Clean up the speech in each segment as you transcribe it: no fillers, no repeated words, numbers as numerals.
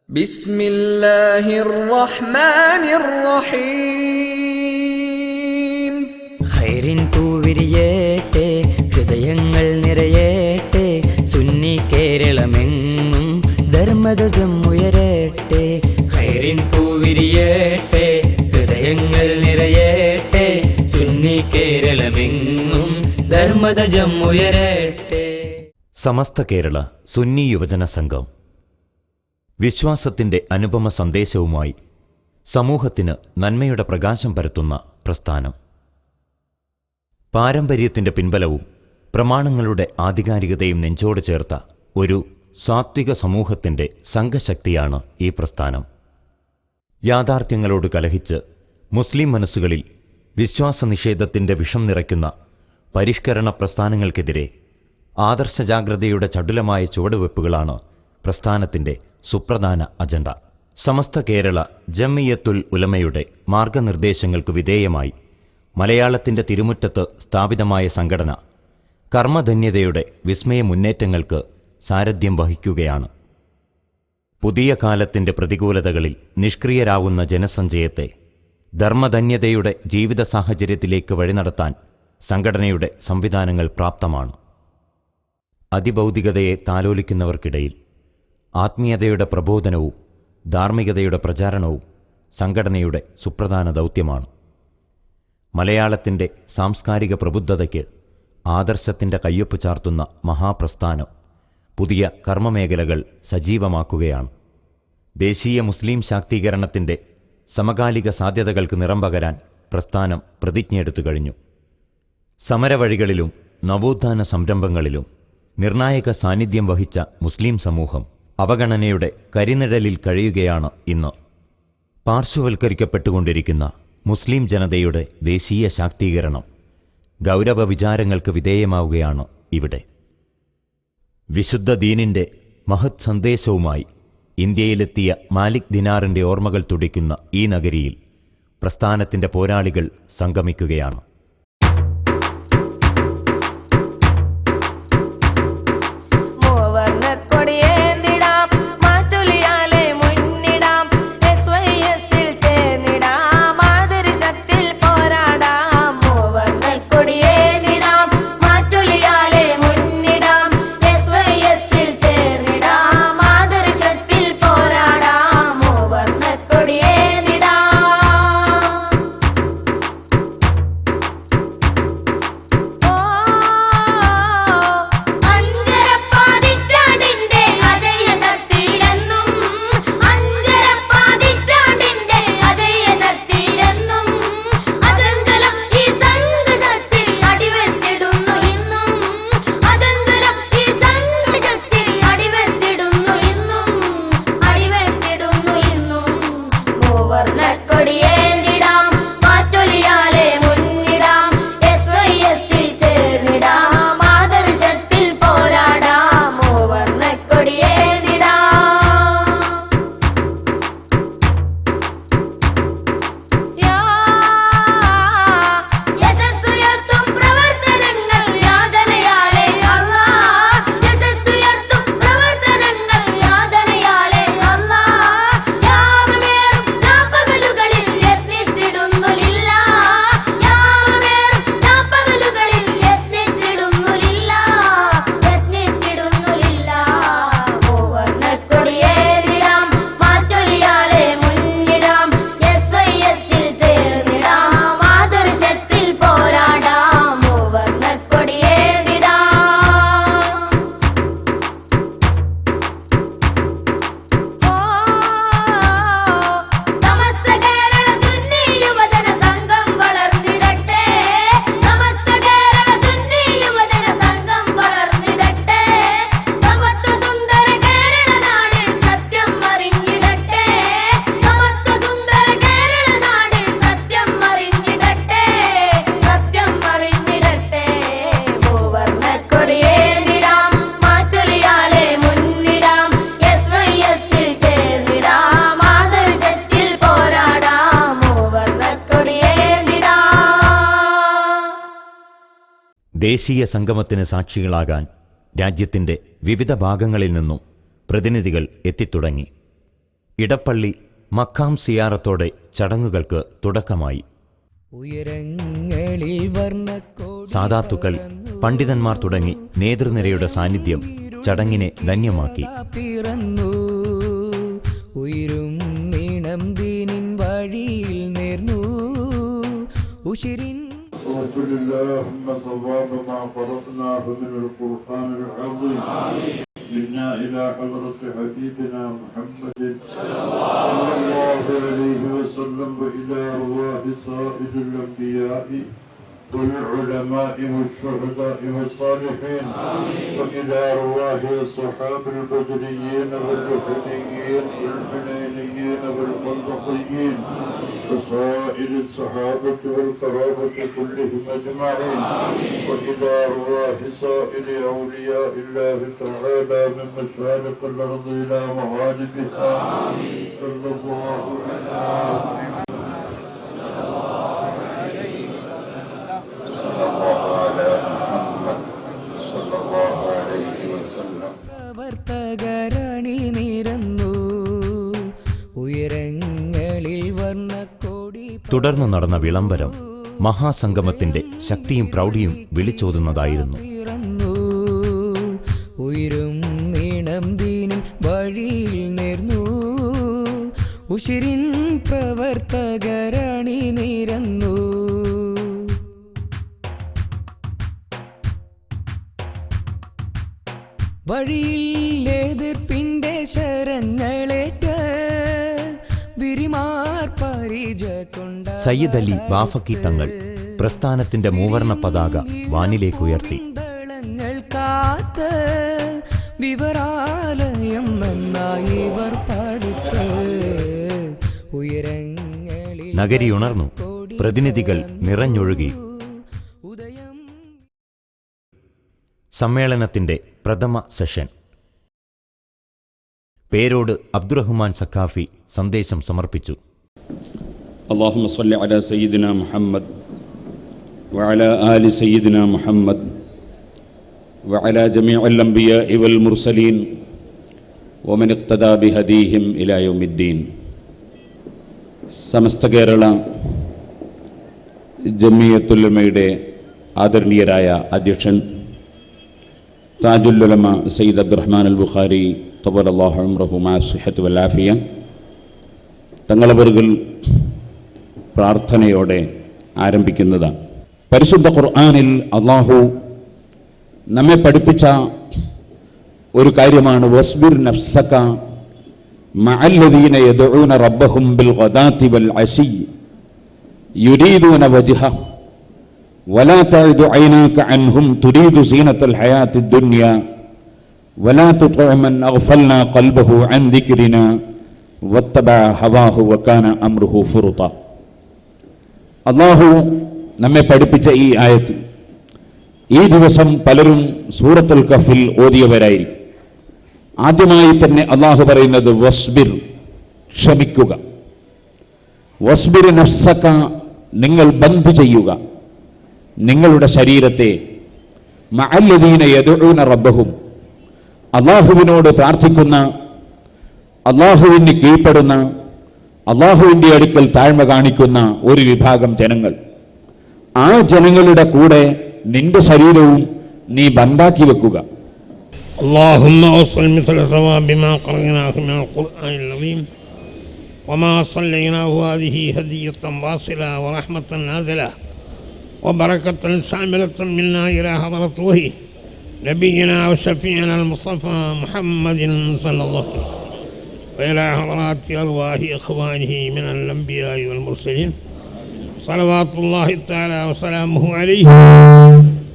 ബിസ്മില്ലാഹിർ റഹ്മാനിർ റഹീം. ഖൈറിൻ പൂവിരിയേട്ടെ, ഹൃദയങ്ങൾ നിറയേട്ടെ, സുന്നി കേരളമെങ്ങും ധർമ്മധ്വജം ഉയരട്ടെ. ഖൈറിൻ പൂവിരിയേട്ടെ, ഹൃദയങ്ങൾ നിറയേട്ടെ, സുന്നി കേരളമെങ്ങും ധർമ്മധ്വജം ഉയരട്ടെ. സമസ്ത കേരള സുന്നി യുവജന സംഘം വിശ്വാസത്തിന്റെ അനുപമ സന്ദേശവുമായി സമൂഹത്തിന് നന്മയുടെ പ്രകാശം പരത്തുന്ന പ്രസ്ഥാനം. പാരമ്പര്യത്തിന്റെ പിൻബലവും പ്രമാണങ്ങളുടെ ആധികാരികതയും നെഞ്ചോട് ചേർത്ത ഒരു സാത്വിക സമൂഹത്തിന്റെ സംഘശക്തിയാണ് ഈ പ്രസ്ഥാനം. യാഥാർത്ഥ്യങ്ങളോട് കലഹിച്ച് മുസ്ലിം മനസ്സുകളിൽ വിശ്വാസനിഷേധത്തിന്റെ വിഷം നിറയ്ക്കുന്ന പരിഷ്കരണ പ്രസ്ഥാനങ്ങൾക്കെതിരെ ആദർശജാഗ്രതയുടെ ചടുലമായ ചുവടുവെപ്പുകളാണ് പ്രസ്ഥാനത്തിന്റെ സുപ്രധാന അജണ്ട. സമസ്ത കേരള ജംഇയ്യത്തുൽ ഉലമയുടെ മാർഗനിർദ്ദേശങ്ങൾക്കു വിധേയമായി മലയാളത്തിന്റെ തിരുമുറ്റത്ത് സ്ഥാപിതമായ സംഘടന കർമ്മധന്യതയുടെ വിസ്മയ മുന്നേറ്റങ്ങൾക്ക് സാരഥ്യം വഹിക്കുകയാണ്. പുതിയ കാലത്തിന്റെ പ്രതികൂലതകളിൽ നിഷ്ക്രിയരാവുന്ന ജനസഞ്ചയത്തെ ധർമ്മധന്യതയുടെ ജീവിത സാഹചര്യത്തിലേക്ക് വഴിനടത്താൻ സംഘടനയുടെ സംവിധാനങ്ങൾ പ്രാപ്തമാണ്. അതിഭൗതികതയെ താലോലിക്കുന്നവർക്കിടയിൽ ആത്മീയതയുടെ പ്രബോധനവും ധാർമ്മികതയുടെ പ്രചാരണവും സംഘടനയുടെ സുപ്രധാന ദൗത്യമാണ്. മലയാളത്തിന്റെ സാംസ്കാരിക പ്രബുദ്ധതയ്ക്ക് ആദർശത്തിന്റെ കയ്യൊപ്പ് ചാർത്തുന്ന മഹാപ്രസ്ഥാനം പുതിയ കർമ്മമേഖലകൾ സജീവമാക്കുകയാണ്. ദേശീയ മുസ്ലിം ശാക്തീകരണത്തിന്റെ സമകാലിക സാധ്യതകൾക്ക് നിറം പകരാൻ പ്രസ്ഥാനം പ്രതിജ്ഞയെടുത്തു കഴിഞ്ഞു. സമരവഴികളിലും നവോത്ഥാന സംരംഭങ്ങളിലും നിർണായക സാന്നിധ്യം വഹിച്ച മുസ്ലിം സമൂഹം അവഗണനയുടെ കരിനിഴലിൽ കഴിയുകയാണ് ഇന്ന്. പാർശ്വവൽക്കരിക്കപ്പെട്ടുകൊണ്ടിരിക്കുന്ന മുസ്ലിം ജനതയുടെ ദേശീയ ശാക്തീകരണം ഗൗരവ വിചാരങ്ങൾക്ക് വിധേയമാവുകയാണ് ഇവിടെ. വിശുദ്ധ ദീനിന്റെ മഹത് സന്ദേശവുമായി ഇന്ത്യയിലെത്തിയ മാലിക് ദിനാറിന്റെ ഓർമ്മകൾ തുടിക്കുന്ന ഈ നഗരിയിൽ പ്രസ്ഥാനത്തിന്റെ പോരാളികൾ സംഗമിക്കുകയാണ്. ദേശീയ സംഗമത്തിന് സാക്ഷികളാകാൻ രാജ്യത്തിന്റെ വിവിധ ഭാഗങ്ങളിൽ നിന്നും പ്രതിനിധികൾ എത്തിത്തുടങ്ങി. ഇടപ്പള്ളി മക്കാം സിയാറത്തോടെ ചടങ്ങുകൾക്ക് തുടക്കമായി. സാദാത്തുക്കൾ, പണ്ഡിതന്മാർ തുടങ്ങി നേതൃനിരയുടെ സാന്നിധ്യം ചടങ്ങിനെ ധന്യമാക്കി. ഉയരും നീണം ദീനിൻ വഴിയിൽ നേർന്നു ഉശിരിൻ وصل اللهم ثواب ما فرضناه من القرآن العظيم منا إلى حضرة حبيبنا محمد صلى الله عليه وسلم وإلى أرواح سائر الأنبياء والعلماء والشهداء والصالحين وإلى أرواح الصحاب البدريين والوحديين والحنينيين والمنطقيين وسائر الصحابة والقرابة كلهم أجمعين وإلى أرواح سائر أولياء الله تعالى من مشارق الأرض إلى مغاربها صلى الله عليه പ്രവർത്തകരണി നിരന്നു ഉയരങ്ങളിൽ വർണ്ണക്കോടി. തുടർന്ന് നടന്ന വിളംബരം മഹാസംഗമത്തിന്റെ ശക്തിയും പ്രൗഢിയും വിളിച്ചോതുന്നതായിരുന്നു. ഉയരും നീണം ദീനും വഴിയിൽ നേർന്നു ഉശിരിൻ പ്രവർത്തകരണി നിരന്നു. വഴിയിൽ എതിർപ്പിന്റെ ശരങ്ങളേറ്റ് വിരിമാർ പരിച കൊണ്ട സയ്യിദ് അലി ബാഫക്കി തങ്ങൾ പ്രസ്ഥാനത്തിന്റെ മൂവർണ്ണ പതാക വാനിലേക്കുയർത്തി. ദളങ്ങൾ കാത്ത് വിവരാലയം നന്നായി ഇവർ പടുത്ത് ഉയരങ്ങളിൽ നഗരിയുണർന്നു, പ്രതിനിധികൾ നിറഞ്ഞൊഴുകി. സമ്മേളനത്തിന്റെ പ്രഥമ സെഷൻ. പേരോട് അബ്ദുറഹ്മാൻ സഖാഫി സന്ദേശം സമർപ്പിച്ചു. اللهم صل على سيدنا محمد وعلى آل سيدنا محمد وعلى جميع الأنبياء والمرسلين ومن اقتدى بهديهم إلى يوم الدين. സമസ്ത കേരള ജമിയത്തുൽ ഉലമയുടെ ആദരണീയരായ അധ്യക്ഷൻ താജുൽ ഉലമ സയ്യിദ് അബ്ദുറഹ്മാൻ അൽ ബുഖാരി തവല്ലല്ലാഹു ഉംറഹു മഅ സിഹ്ഹത്തി വൽ ആഫിയ തങ്ങളവറുകൾ പ്രാർത്ഥനയോടെ ആരംഭിക്കുന്നതാണ്. പരിശുദ്ധ ഖുർആനിൽ അല്ലാഹു നമ്മെ പഠിപ്പിച്ച ഒരു കാര്യമാണ് വസ്ബിർ നഫ്സക മഅല്ലദീന യദ്ഊന റബ്ബഹും ബിൽ ഗദാതി വൽ അശി യുരീദൂന വജ്ഹഹ ولا تعد عيناك عنهم تريد زينة الحياة الدنيا ولا تطع من أغفلنا قلبه عن ذكرنا واتبع هواه وكان أمره فرطا. അല്ലാഹു നമ്മെ പഠിപ്പിച്ച ഈ ആയത്ത് ഈ ദിവസം പലരും സൂറത്തുൽ കഹ്ഫിൽ ഓതിയവരായിരിക്കും. ആദ്യമായി തന്നെ അല്ലാഹു പറയുന്നത് വസ്ബിർ, ക്ഷമിക്കുക. വസ്ബിർ നഫ്സക, നിങ്ങൾ ബന്ദ് ചെയ്യുക നിങ്ങളുടെ ശരീരത്തെ മഅല്ലദീന യദ്ഊന റബ്ബഹും, അല്ലാഹുവിനോട് പ്രാർത്ഥിക്കുന്ന, അല്ലാഹുവിന് കീഴ്പ്പെടുന്ന, അല്ലാഹുവിന്റെ അടുക്കൽ താഴ്മ കാണിക്കുന്ന ഒരു വിഭാഗം ജനങ്ങൾ. ആ ജനങ്ങളുടെ കൂടെ നിന്റെ ശരീരവും നീ ബന്ധാക്കി വെക്കുക. اللهم أوصل مثل ثواب ما قرأناه من القرآن العظيم وما صليناه هذه هدية واصلة ورحمة نازلة وبركة شاملة منا إلى حضرة وحي نبينا وشفيعنا المصطفى محمد صلى الله عليه وسلم وإلى حضرات أرواح إخوانه من الأنبياء والمرسلين صلوات الله تعالى وسلامه عليه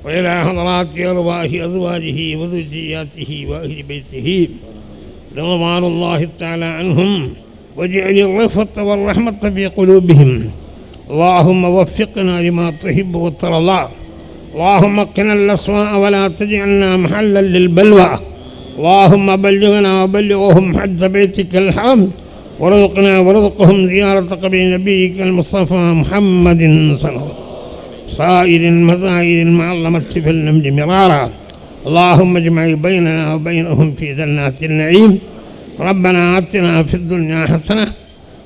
وإلى حضرات أرواح أزواجه وذرياته وأهل بيته رضوان الله تعالى عنهم واجعل الرفة والرحمة في قلوبهم. اللهم وفقنا لما تحب وترضى. اللهم قنا الأسواء ولا تجعلنا محلا للبلوى. اللهم بلغنا وبلغهم حج بيتك الحرام ورزقنا ورزقهم زيارة قبر نبيك المصطفى محمد صلى الله عليه وسلم. سائر المذاهب المعظمة في النمل مرارا. اللهم اجمع بيننا وبينهم في جنات النعيم ربنا آتنا في الدنيا حسنة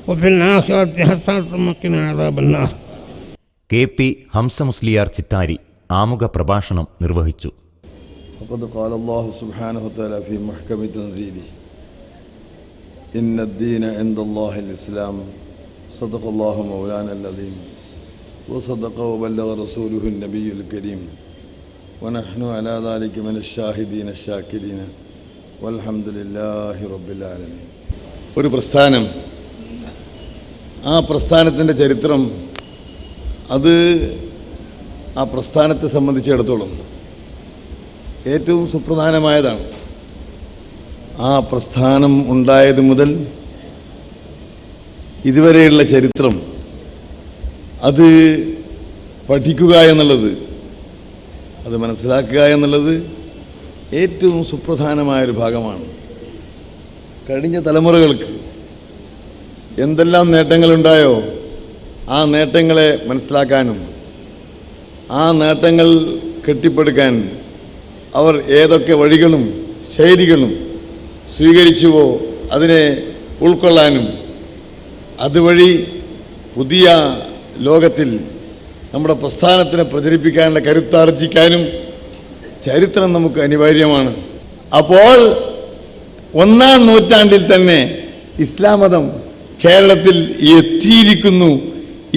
وفي الآخرة حسنة وقنا عذاب النار. KP ഹംസ മുസ്ലിയാർ ചിത്താരി ആമുഖ പ്രഭാഷണം നിർവഹിച്ചു. وقد قال الله سبحانه وتعالى في محكم تنزيله إن الدين عند الله الإسلام صدق الله مولانا العظيم وصدق وبلغ رسوله النبي الكريم ونحن على ذلك من الشاهدين الشاكرين والحمد لله رب العالمين. ഒരു പ്രസ്ഥാനം, ആ പ്രസ്ഥാനത്തിൻ്റെ ചരിത്രം, അത് ആ പ്രസ്ഥാനത്തെ സംബന്ധിച്ചിടത്തോളം ഏറ്റവും സുപ്രധാനമായതാണ്. ആ പ്രസ്ഥാനം ഉണ്ടായത് മുതൽ ഇതുവരെയുള്ള ചരിത്രം അത് പഠിക്കുക എന്നുള്ളത്, അത് മനസ്സിലാക്കുക എന്നുള്ളത് ഏറ്റവും സുപ്രധാനമായൊരു ഭാഗമാണ്. കഴിഞ്ഞ തലമുറകൾക്ക് എന്തെല്ലാം നേട്ടങ്ങളുണ്ടായോ ആ നേട്ടങ്ങളെ മനസ്സിലാക്കാനും ആ നേട്ടങ്ങൾ കെട്ടിപ്പടുക്കാൻ അവർ ഏതൊക്കെ വഴികളും ശൈലികളും സ്വീകരിച്ചുവോ അതിനെ ഉൾക്കൊള്ളാനും അതുവഴി പുതിയ ലോകത്തിൽ നമ്മുടെ പ്രസ്ഥാനത്തിനെ പ്രചരിപ്പിക്കാനുള്ള കരുത്താർജിക്കാനും ചരിത്രം നമുക്ക് അനിവാര്യമാണ്. അപ്പോൾ 1-ാം നൂറ്റാണ്ടിൽ തന്നെ ഇസ്ലാം മതം കേരളത്തിൽ എത്തിയിരിക്കുന്നു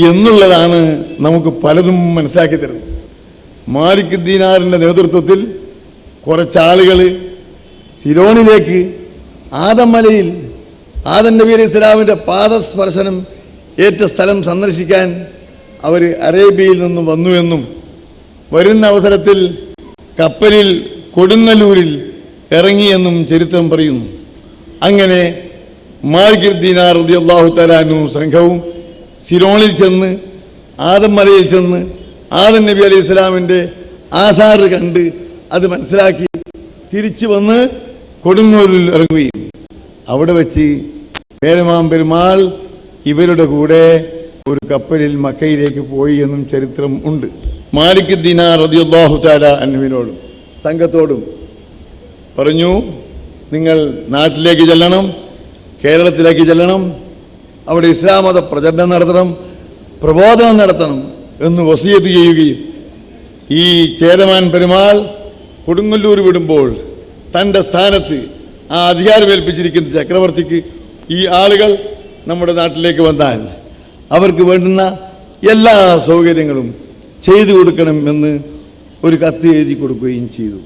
എന്നുള്ളതാണ് നമുക്ക് പലതും മനസ്സിലാക്കി തരുന്നത്. മാലിക് ദീനാറിന്റെ നേതൃത്വത്തിൽ കുറച്ചാളുകൾ സിലോണിലേക്ക് ആദം മലയിൽ ആദം നബി അലൈഹി സ്വലാമിന്റെ പാദസ്പർശനം ഏറ്റ സ്ഥലം സന്ദർശിക്കാൻ അവർ അറേബ്യയിൽ നിന്നും വന്നുവെന്നും വരുന്ന അവസരത്തിൽ കപ്പലിൽ കൊടുങ്ങല്ലൂരിൽ ഇറങ്ങിയെന്നും ചരിത്രം പറയുന്നു. അങ്ങനെ മാലിക് ദീനാർ റളിയല്ലാഹു തആല അൻഹു സംഘവും സിലോണിൽ ചെന്ന് ആദം മലയിൽ ചെന്ന് ആദം നബി അലൈഹി സ്വലാമിന്റെ ആധാർ കണ്ട് അത് മനസ്സിലാക്കി തിരിച്ചു വന്ന് കൊടുങ്ങല്ലൂരിൽ ഇറങ്ങുകയും അവിടെ വെച്ച് പേരമാം പെരുമാൾ ഇവരുടെ കൂടെ ഒരു കപ്പലിൽ മക്കയിലേക്ക് പോയി എന്നും ചരിത്രം ഉണ്ട്. മാലിക് ദീനാർ റളിയല്ലാഹു തആല അൻഹുവിനോടും സംഘത്തോടും പറഞ്ഞു, നിങ്ങൾ നാട്ടിലേക്ക് ചെല്ലണം, കേരളത്തിലേക്ക് ചെല്ലണം, അവിടെ ഇസ്ലാം മത പ്രചരണം നടത്തണം, പ്രബോധനം നടത്തണം എന്ന് വസിയത്ത് ചെയ്യുകയും ഈ ചേരമാൻ പെരുമാൾ കൊടുങ്ങല്ലൂർ വിടുമ്പോൾ തന്റെ സ്ഥാനത്ത് ആ അധികാരമേൽപ്പിച്ചിരിക്കുന്ന ചക്രവർത്തിക്ക് ഈ ആളുകൾ നമ്മുടെ നാട്ടിലേക്ക് വന്നാൽ അവർക്ക് വേണ്ടുന്ന എല്ലാ സൗകര്യങ്ങളും ചെയ്തു കൊടുക്കണം എന്ന് ഒരു കത്ത് എഴുതി കൊടുക്കുകയും ചെയ്തു.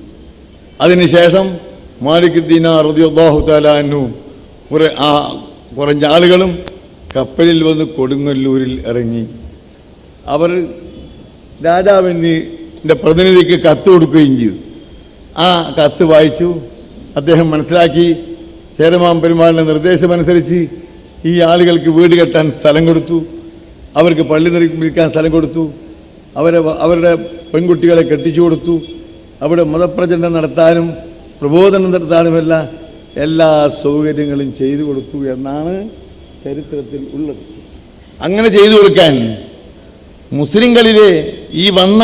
അതിനുശേഷം മാലിക് ദീനാർ റളിയല്ലാഹു തആല അൻഹു കുറഞ്ഞ ആളുകളും കപ്പലിൽ വന്ന് കൊടുങ്ങല്ലൂരിൽ ഇറങ്ങി. അവർ രാജാവിന്റെ പ്രതിനിധിക്ക് കത്ത് കൊടുക്കുകയും ചെയ്തു. ആ കത്ത് വായിച്ചു. അദ്ദേഹം മനസ്സിലാക്കി. ചേരമാൻ പെരുമാളിന്റെ നിർദ്ദേശമനുസരിച്ച് ഈ ആളുകൾക്ക് വീട് കെട്ടാൻ സ്ഥലം കൊടുത്തു, അവർക്ക് പള്ളി നിർമ്മിക്കാൻ സ്ഥലം കൊടുത്തു, അവരുടെ പെൺകുട്ടികളെ കെട്ടിച്ചു കൊടുത്തു, അവിടെ മതപ്രചരണം നടത്താനും പ്രബോധനം നടത്താനുമല്ല എല്ലാ സൗകര്യങ്ങളും ചെയ്തു കൊടുത്തു എന്നാണ് ചരിത്രത്തിൽ ഉള്ളത്. അങ്ങനെ ചെയ്തു കൊടുക്കാൻ മുസ്ലിങ്ങളിലെ ഈ വന്ന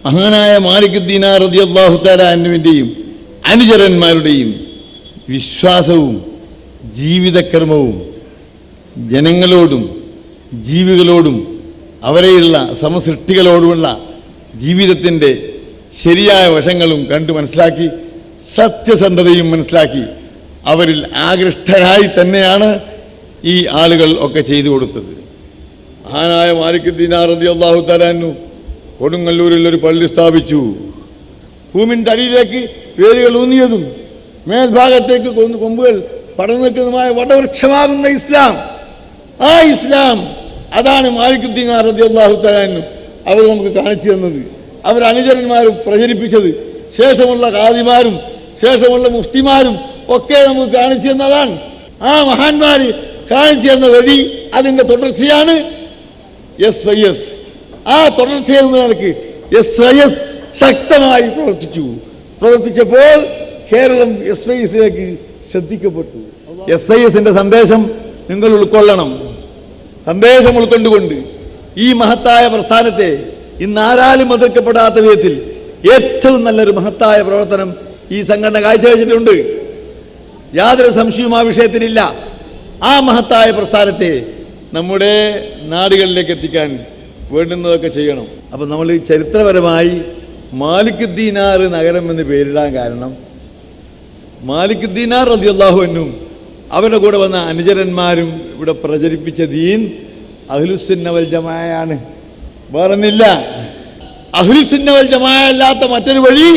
മഹാനായ മാലിക് ദീനാർ റളിയല്ലാഹു തആല അൻഹുവിന്റെയും അനുചരന്മാരുടെയും വിശ്വാസവും ജീവിതക്രമവും ജനങ്ങളോടും ജീവികളോടും അവരെയുള്ള സമസൃഷ്ടികളോടുമുള്ള ജീവിതത്തിന്റെ ശരിയായ വശങ്ങളും കണ്ടു മനസ്സിലാക്കി സത്യസന്ധതയും മനസ്സിലാക്കി അവരിൽ ആകൃഷ്ടരായി തന്നെയാണ് ഈ ആളുകൾ ഒക്കെ ചെയ്തു കൊടുത്തത്. മഹാനായ മാലിക് ദീനാർ റളിയല്ലാഹു തആല അൻഹു കൊടുങ്ങല്ലൂരിൽ ഒരു പള്ളി സ്ഥാപിച്ചു. ഭൂമിന്റെ അടിയിലേക്ക് വേരുകൾ ഊന്നിയതും മേൽഭാഗത്തേക്ക് കൊമ്പുകൾ പടർന്നു നിൽക്കുന്നതുമായ വടവൃക്ഷമാകുന്ന ഇസ്ലാം, ആ ഇസ്ലാം അതാണ് മാലിക് ദീനാർ റളിയല്ലാഹു തആല അൻഹു അവർ നമുക്ക് കാണിച്ചു തന്നത്. അവർ അനുചരന്മാരും പ്രചരിപ്പിച്ചത്. ശേഷമുള്ള ഖാദിമാരും ശേഷമുള്ള മുഫ്തിമാരും ഒക്കെ നമുക്ക് കാണിച്ചു തന്നതാണ്. ആ മഹാന്മാർ കാണിച്ചു തന്ന വഴി അതിന്റെ തുടർച്ചയാണ് SYS. ആ തുടർച്ചയെന്ന നിലയ്ക്ക് SYS ശക്തമായി പ്രവർത്തിച്ചപ്പോൾ കേരളം SYSിലേക്ക് ശ്രദ്ധിക്കപ്പെട്ടു. SYSന്റെ സന്ദേശം നിങ്ങൾ ഉൾക്കൊള്ളണം. സന്ദേശം ഉൾക്കൊണ്ടുകൊണ്ട് ഈ മഹത്തായ പ്രസ്ഥാനത്തെ ഇന്ന് ആരാലും എതിർക്കപ്പെടാത്ത വിധത്തിൽ ഏറ്റവും നല്ലൊരു മഹത്തായ പ്രവർത്തനം ഈ സംഘടന കാഴ്ചവെച്ചിട്ടുണ്ട്. യാതൊരു സംശയവും ആ വിഷയത്തിലില്ല. ആ മഹത്തായ പ്രസ്ഥാനത്തെ നമ്മുടെ നാടുകളിലേക്ക് എത്തിക്കാൻ വേണ്ടുന്നതൊക്കെ ചെയ്യണം. അപ്പം നമ്മൾ ചരിത്രപരമായി മാലിക് ദീനാർ നഗരം എന്ന് പേരിടാൻ കാരണം മാലിക് ദീനാർ റളിയല്ലാഹു അൻഹു അവരുടെ കൂടെ വന്ന അനുചരന്മാരും ഇവിടെ പ്രചരിപ്പിച്ച ദീൻ അഹ്ലുസുന്ന വൽ ജമാഅയാണ്, വേറൊന്നില്ല. അഹ്ലുസുന്ന വൽ ജമാഅ അല്ലാത്ത മറ്റൊരു വഴി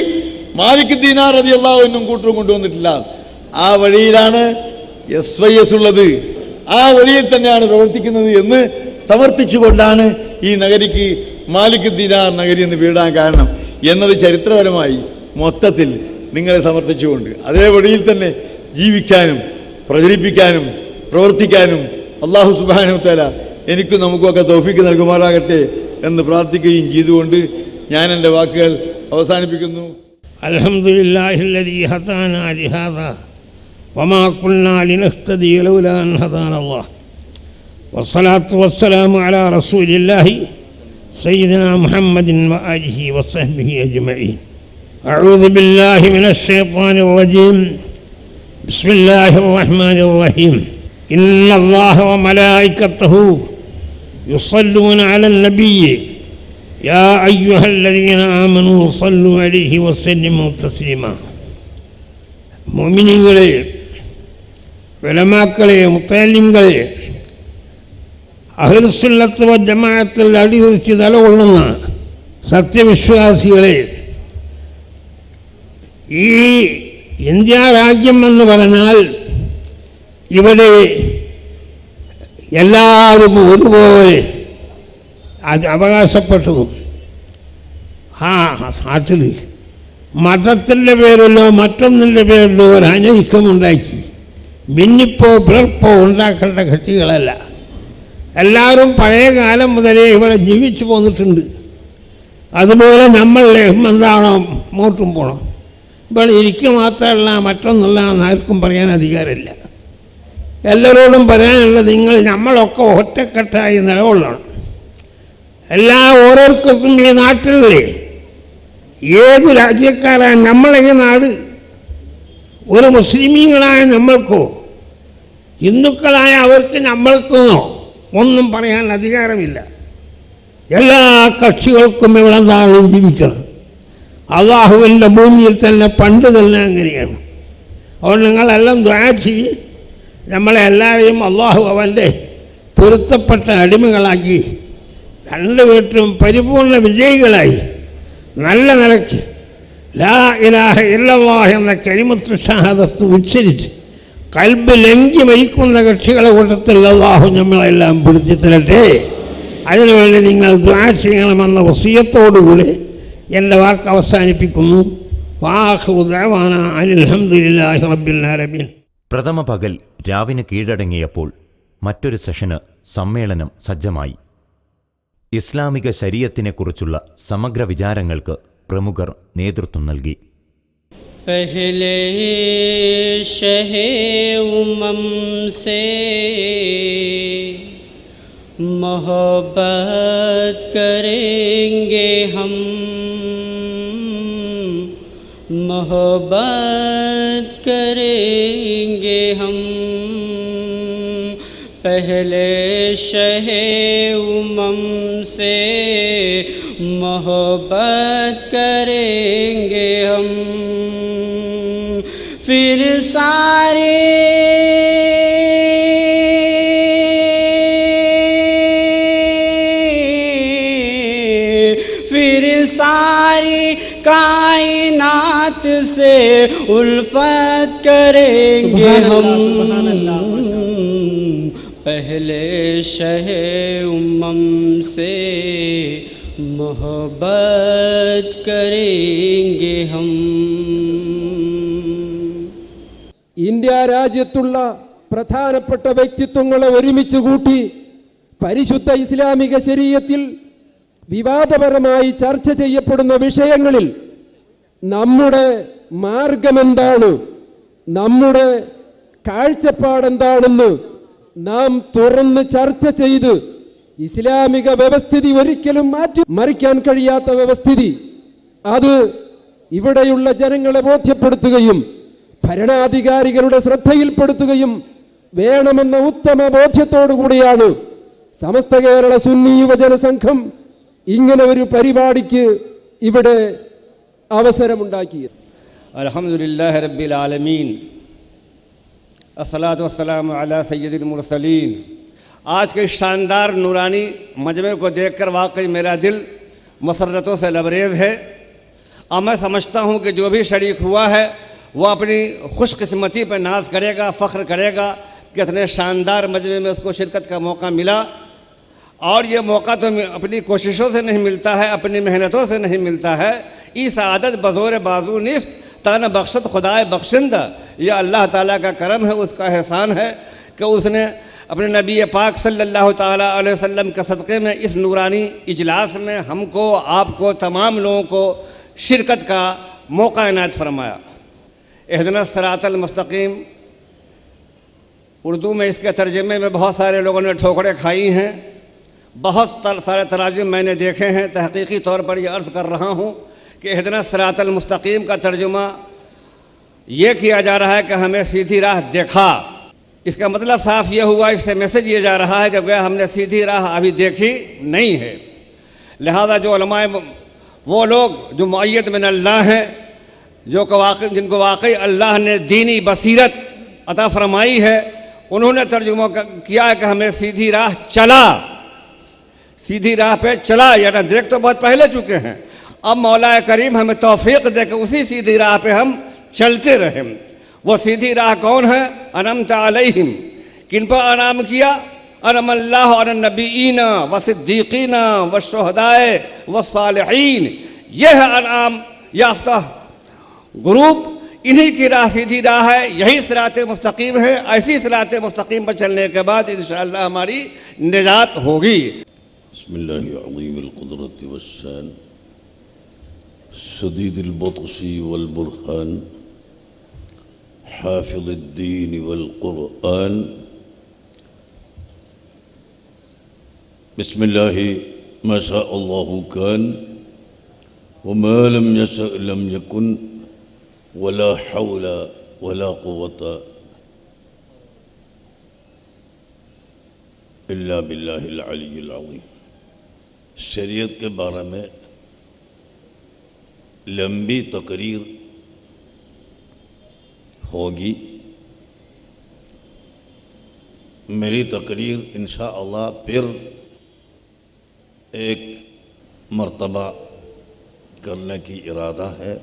മാലിക് ദീനാർ റളിയല്ലാഹു അൻഹു കൂട്ടരും കൊണ്ടുവന്നിട്ടില്ല. ആ വഴിയിലാണ് SYS ഉള്ളത്, ആ വഴിയിൽ തന്നെയാണ് പ്രവർത്തിക്കുന്നത് എന്ന് സമർത്ഥിച്ചുകൊണ്ടാണ് ഈ നഗരിക്ക് മാലിക് ദീനാർ നഗരി എന്ന് പേരിടാൻ കാരണം എന്നത് ചരിത്രപരമായി മൊത്തത്തിൽ നിങ്ങളെ സമർത്ഥിച്ചുകൊണ്ട് അതേ വഴിയിൽ തന്നെ ജീവിക്കാനും പ്രചരിപ്പിക്കാനും പ്രവർത്തിക്കാനും അല്ലാഹു സുബ്ഹാനഹു വ തആല എനിക്കും നമുക്കൊക്കെ തൗഫീഖ് നൽകുമാറാകട്ടെ എന്ന് പ്രാർത്ഥിക്കുകയും ചെയ്തുകൊണ്ട് ഞാൻ എൻ്റെ വാക്കുകൾ അവസാനിപ്പിക്കുന്നു. അൽഹംദുലില്ലാഹില്ലദീ ഹദാനാ ലിഹാദാ വമാ കുന്നാ ലിനഹ്തദിയ ലൗലാ അൻ ഹദാന അല്ലാഹ് വസ്സലാത്തു വസ്സലാമു അലാ റസൂലില്ലാഹി സയ്യിദിനാ മുഹമ്മദിൻ വആലിഹി വസഹ്ബിഹി അജ്മഈൻ. അഊദു ബില്ലാഹി മിനശ് ശൈത്വാനിർ റജീം. ബിസ്മില്ലാഹിർ റഹ്മാനിർ റഹീം. ഇന്നല്ലാഹ വമലായികതഹു യുസല്ലൂന അലൻ നബിയ്യി യാ അയ്യുഹല്ലദീന ആമനൂ സല്ലു അലൈഹി വസല്ലിമു തസ്ലീമാ. മുഅ്മിനീങ്ങളെ, ഉലമാക്കളെ, മുത്തഅല്ലിംകളെ, അഹ്ലുസുന്നത്ത് വൽ ജമാഅത്തിൽ അടിയുറച്ച് നിലകൊള്ളുന്ന സത്യവിശ്വാസികളെ, ഈ ഇന്ത്യ രാജ്യം എന്ന് പറഞ്ഞാൽ ഇവിടെ എല്ലാവരും ഒരുപോലെ അവകാശപ്പെട്ടതും നാട്ടിൽ മതത്തിൻ്റെ പേരിലോ മറ്റൊന്നിൻ്റെ പേരിലോ ഒരു അനൈക്യമുണ്ടാക്കി ഭിന്നിപ്പോ പിളർപ്പോ ഉണ്ടാക്കേണ്ട കക്ഷികളല്ല. എല്ലാവരും പഴയ കാലം മുതലേ ഇവിടെ ജീവിച്ചു പോന്നിട്ടുണ്ട്. അതുപോലെ നമ്മളുടെ എന്താണോ മോട്ടും പോണം. ഇവിടെ ഇരിക്കുക മാത്രമല്ല മറ്റൊന്നല്ല ആർക്കും പറയാൻ അധികാരമില്ല. എല്ലാവരോടും പറയാനുള്ളത് നിങ്ങൾ നമ്മളൊക്കെ ഒറ്റക്കെട്ടായി നിലകൊള്ളണം. ഓരോരുത്തർക്കും ഈ നാട്ടിലെ ഏത് രാജ്യക്കാരായ നമ്മളെ നാട് ഒരു മുസ്ലിമീങ്ങളായ നമ്മൾക്കോ ഹിന്ദുക്കളായ അവർക്ക് നമ്മൾക്കെന്നോ ഒന്നും പറയാൻ അധികാരമില്ല. എല്ലാ കക്ഷികൾക്കും ഇവിടെ എന്താണെന്ന് ജീവിക്കണം. അള്ളാഹുവിൻ്റെ ഭൂമിയിൽ തന്നെ പണ്ട് തന്നെ അങ്ങനെയാണ്. അതുകൊണ്ട് നിങ്ങളെല്ലാം ദുആ ചെയ്ത് നമ്മളെ എല്ലാവരെയും അള്ളാഹു അവൻ്റെ പൊരുത്തപ്പെട്ട അടിമകളാക്കി രണ്ട് വീട്ടിലും പരിപൂർണ വിജയികളായി നല്ല നിലയ്ക്ക് ലാ ഇലാഹ ഇല്ലല്ലാഹ് എന്ന കലിമത്തു ഷഹാദത്ത് ഉച്ചരിച്ച് കൽബ് ലംഘി മരിക്കുന്ന കക്ഷികളെ കൂട്ടത്തിൽ അല്ലാഹു നമ്മളെല്ലാം പിടിച്ചു തരട്ടെ. അതിനുവേണ്ടി നിങ്ങൾ ദുആ ചെയ്യണമെന്ന വസിയത്തോടുകൂടി എൻ്റെ വാക്ക് അവസാനിപ്പിക്കുന്നു. വാഖിറു ദഅവാനാ അനിൽ ഹംദുലില്ലാഹി റബ്ബിൽ ആലമീൻ. പ്രഥമ പകൽ രാവിന് കീഴടങ്ങിയപ്പോൾ മറ്റൊരു സെഷന് സമ്മേളനം സജ്ജമായി. ഇസ്ലാമിക ശരീഅത്തിനെക്കുറിച്ചുള്ള സമഗ്ര വിചാരങ്ങൾക്ക് പ്രമുഖർ നേതൃത്വം നൽകി. पहले शहे उमम से मोहब्बत करेंगे हम, मोहब्बत करेंगे हम. पहले शहे उमम से मोहब्बत करेंगे हम, फिर सारे कायनात से उल्फत करेंगे हम. पहले शहे उम्मम से मोहब्बत करेंगे हम. ഇന്ത്യ രാജ്യത്തുള്ള പ്രധാനപ്പെട്ട വ്യക്തിത്വങ്ങളെ ഒരുമിച്ച് കൂട്ടി പരിശുദ്ധ ഇസ്ലാമിക ശരീഅത്തിൽ വിവാദപരമായി ചർച്ച ചെയ്യപ്പെടുന്ന വിഷയങ്ങളിൽ നമ്മുടെ മാർഗമെന്താണ്, നമ്മുടെ കാഴ്ചപ്പാടെന്താണെന്ന് നാം തുറന്ന് ചർച്ച ചെയ്ത് ഇസ്ലാമിക വ്യവസ്ഥിതി ഒരിക്കലും മറിക്കാൻ കഴിയാത്ത വ്യവസ്ഥിതി അത് ഇവിടെയുള്ള ജനങ്ങളെ ബോധ്യപ്പെടുത്തുകയും ഭരണാധികാരികളുടെ ശ്രദ്ധയിൽപ്പെടുത്തുകയും വേണമെന്ന ഉത്തമ ബോധ്യത്തോടുകൂടിയാണ് സമസ്ത കേരള സുന്നി യുവജന സംഘം ഇങ്ങനെ ഒരു പരിപാടിക്ക് ഇവിടെ അവസരമുണ്ടാക്കിയത്. അൽഹംദുലില്ലാഹി റബ്ബിൽ ആലമീൻ, अस्सलातु वस्सलामु अला सय्यदिल मुरसलीन। आज के शानदार नूरानी मजमे को देखकर वाकई मेरा दिल मसरतों से लबरेज है, और मैं समझता हूँ कि जो भी शरीक हुआ है वो अपनी खुशकिस्मती पर नाज करेगा, फ़ख्र करेगा कि इतने शानदार मजमे में उसको शिरकत का मौका मिला। और ये मौका तो अपनी कोशिशों से नहीं मिलता है, अपनी मेहनतों से नहीं मिलता है। इस आदत बज़ोर बाजू निस्त ताना बख्शत खुदाए बख्शिंदा, यह अल्लाह ताला का करम है, उसका एहसान है कि उसने अपने नबी पाक सल्लल्लाहु ताला अलैहि वसल्लम के सदक़े में इस नूरानी इजलास में हमको, आपको, तमाम लोगों को शिरकत का मौका इनायत फरमाया। इहदिना सिरातल मुस्तकीम, उर्दू में इसके तर्जुमे में बहुत सारे लोगों ने ठोकरें खाई हैं, बहुत सारे तराजुम मैंने देखे हैं। तहकीकी तौर पर यह अर्ज़ कर रहा हूँ कि इहदिना सिरातल मुस्तकीम का तर्जुमा ये किया जा रहा है कि हमें सीधी राह देखा। इसका मतलब साफ ये हुआ, इससे मैसेज ये जा रहा है कि गया हमने सीधी राह अभी देखी नहीं है। लिहाजा जो उलमाए, वो लोग जो मुअय्यद मिन अल्लाह हैं, जिनको वाकई अल्लाह ने दीनी बसीरत अता फरमाई है, उन्होंने तर्जुमा किया है कि हमें सीधी राह चला, सीधी राह पे चला, यानी देख तो बहुत पहले चुके हैं, अब मौला करीम हमें तौफीक दे के उसी सीधी राह पे हम चलते रहे। वो सीधी राह कौन है? अनमत अलैहिम, किन पर अनाम किया? अनमल्लाह अला नबीना व सिद्दीकीना व शुहदाए व सालिहीन। यह है अनाम याफ्ता ग्रुप, इन्हीं की राह सीधी राह है, यही सिराते मुस्तकीम है। ऐसी सिराते मुस्तकीम पर चलने के बाद इंशाअल्लाह हमारी निजात होगी। बिस्मिल्लाहि अज़ीमिल क़ुदरति वस्सान शदीदिल बत्शी वल बुरहान हाफिज़ुद्दीन वल क़ुरआन। बिस्मिल्लाहि मा शाअ अल्लाहु कान व मा लम यशअ लम यकुन वला हौला वला क़ुव्वता इल्ला बिल्लाहिल अलिय्यिल अज़ीम। शरीयत के बारे में लंबी तकरीर होगी। मेरी तकरीर इंशाअल्लाह फिर एक मर्तबा करने की इरादा है,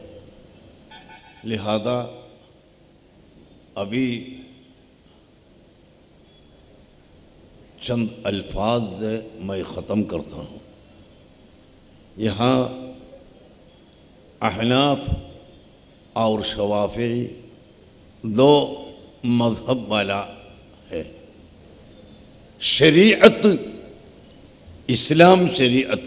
लिहाजा अभी चंद अल्फाज से मैं ख़त्म करता हूँ। यहाँ अहनाफ और शवाफी दो मजहब वाला है। शरीयत, इस्लाम शरीयत,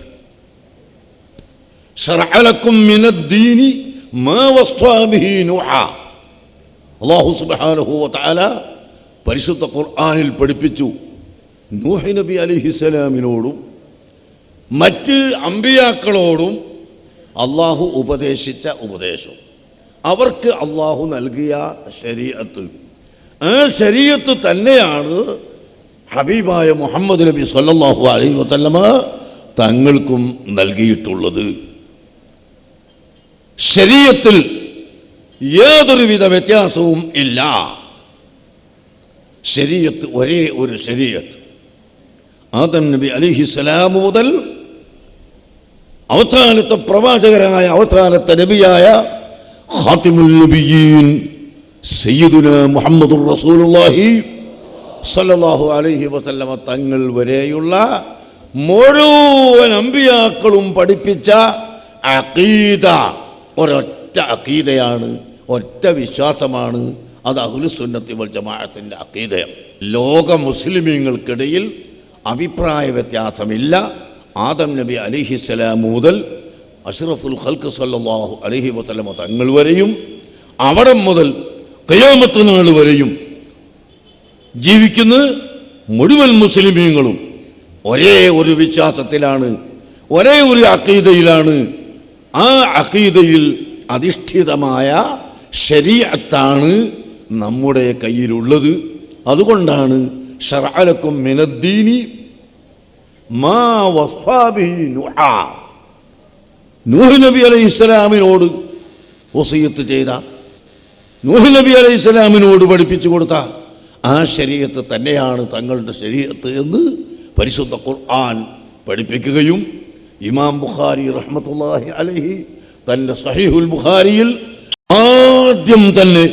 शरअ लकुम मिनद्दीनि मा वस्सा बिही नूहा। അല്ലാഹു സുബ്ഹാനഹു വ തആല പരിശുദ്ധ ഖുർആനിൽ പഠിപ്പിച്ചു, നൂഹ് നബി അലൈഹിസ്സലാമിനോടും മറ്റ് അമ്പിയാക്കളോടും അള്ളാഹു ഉപദേശിച്ച ഉപദേശം, അവർക്ക് അള്ളാഹു നൽകിയ ശരീഅത്ത്, ആ ശരീഅത്ത് തന്നെയാണ് ഹബീബായ മുഹമ്മദ് നബി സല്ലല്ലാഹു അലൈഹി വസല്ലമ തങ്ങൾക്കും നൽകിയിട്ടുള്ളത്. ശരീഅത്തിൽ യാതൊരുവിധ വ്യത്യാസവും ഇല്ല. ശരീഅത്ത് ഒരേ ഒരു ശരീഅത്ത്. ആദം നബി അലൈഹിസ്സലാം മുതൽ അവസാനത്തെ പ്രവാചകരായ അവസാനത്തെ നബിയായ ഖാതിമുൽ നബിയീൻ സയ്യിദുനാ മുഹമ്മദുർ റസൂലുള്ളാഹി സല്ലല്ലാഹു അലൈഹി വസല്ലമ തങ്ങൾ വരെയുള്ള മുഴുവൻ അമ്പിയാക്കളും പഠിപ്പിച്ച അഖീദ ഒരൊറ്റ അഖീദയാണ്, ഒറ്റ വിശ്വാസമാണ്. അത് അഹ്ലുസുന്നത്തി വൽ ജമാഅത്തിന്റെ അഖീദയാണ്. ലോക മുസ്ലിമീങ്ങൾക്കിടയിൽ അഭിപ്രായ വ്യത്യാസമില്ല. ആദം നബി അലൈഹിസ്സലാം മുതൽ അഷ്റഫുൽ ഖൽഖ് സല്ലല്ലാഹു അലൈഹി വസല്ലമ തങ്ങൾ വരെയും അവിടെ മുതൽ ഖിയാമത്ത് നാൾ വരെയും ജീവിക്കുന്ന മുഴുവൻ മുസ്ലിമീങ്ങളും ഒരേ ഒരു വിശ്വാസത്തിലാണ്, ഒരേ ഒരു അഖീദയിലാണ്. ആ അഖീദയിൽ അധിഷ്ഠിതമായ ശരീഅത്താണ് നമ്മുടെ കയ്യിലുള്ളത്. അതുകൊണ്ടാണ് ശറഅലക്കും മിനദ്ദീനി മാ വസ്സാ ബിഹി നൂഹ് നബി അലൈഹിസ്സലാമിനോട് വസിയത്ത് ചെയ്ത, നൂഹ് നബി അലൈഹിസ്സലാമിനോട് പഠിപ്പിച്ചു കൊടുത്ത ആ ശരീഅത്ത് തന്നെയാണ് തങ്ങളുടെ ശരീഅത്ത് എന്ന് പരിശുദ്ധ ഖുർആൻ പഠിപ്പിക്കുകയും ഇമാം ബുഖാരി റഹ്മത്തുള്ളാഹി അലൈഹി തന്റെ സഹീഹുൽ ബുഖാരിയിൽ ആദ്യം തന്നെ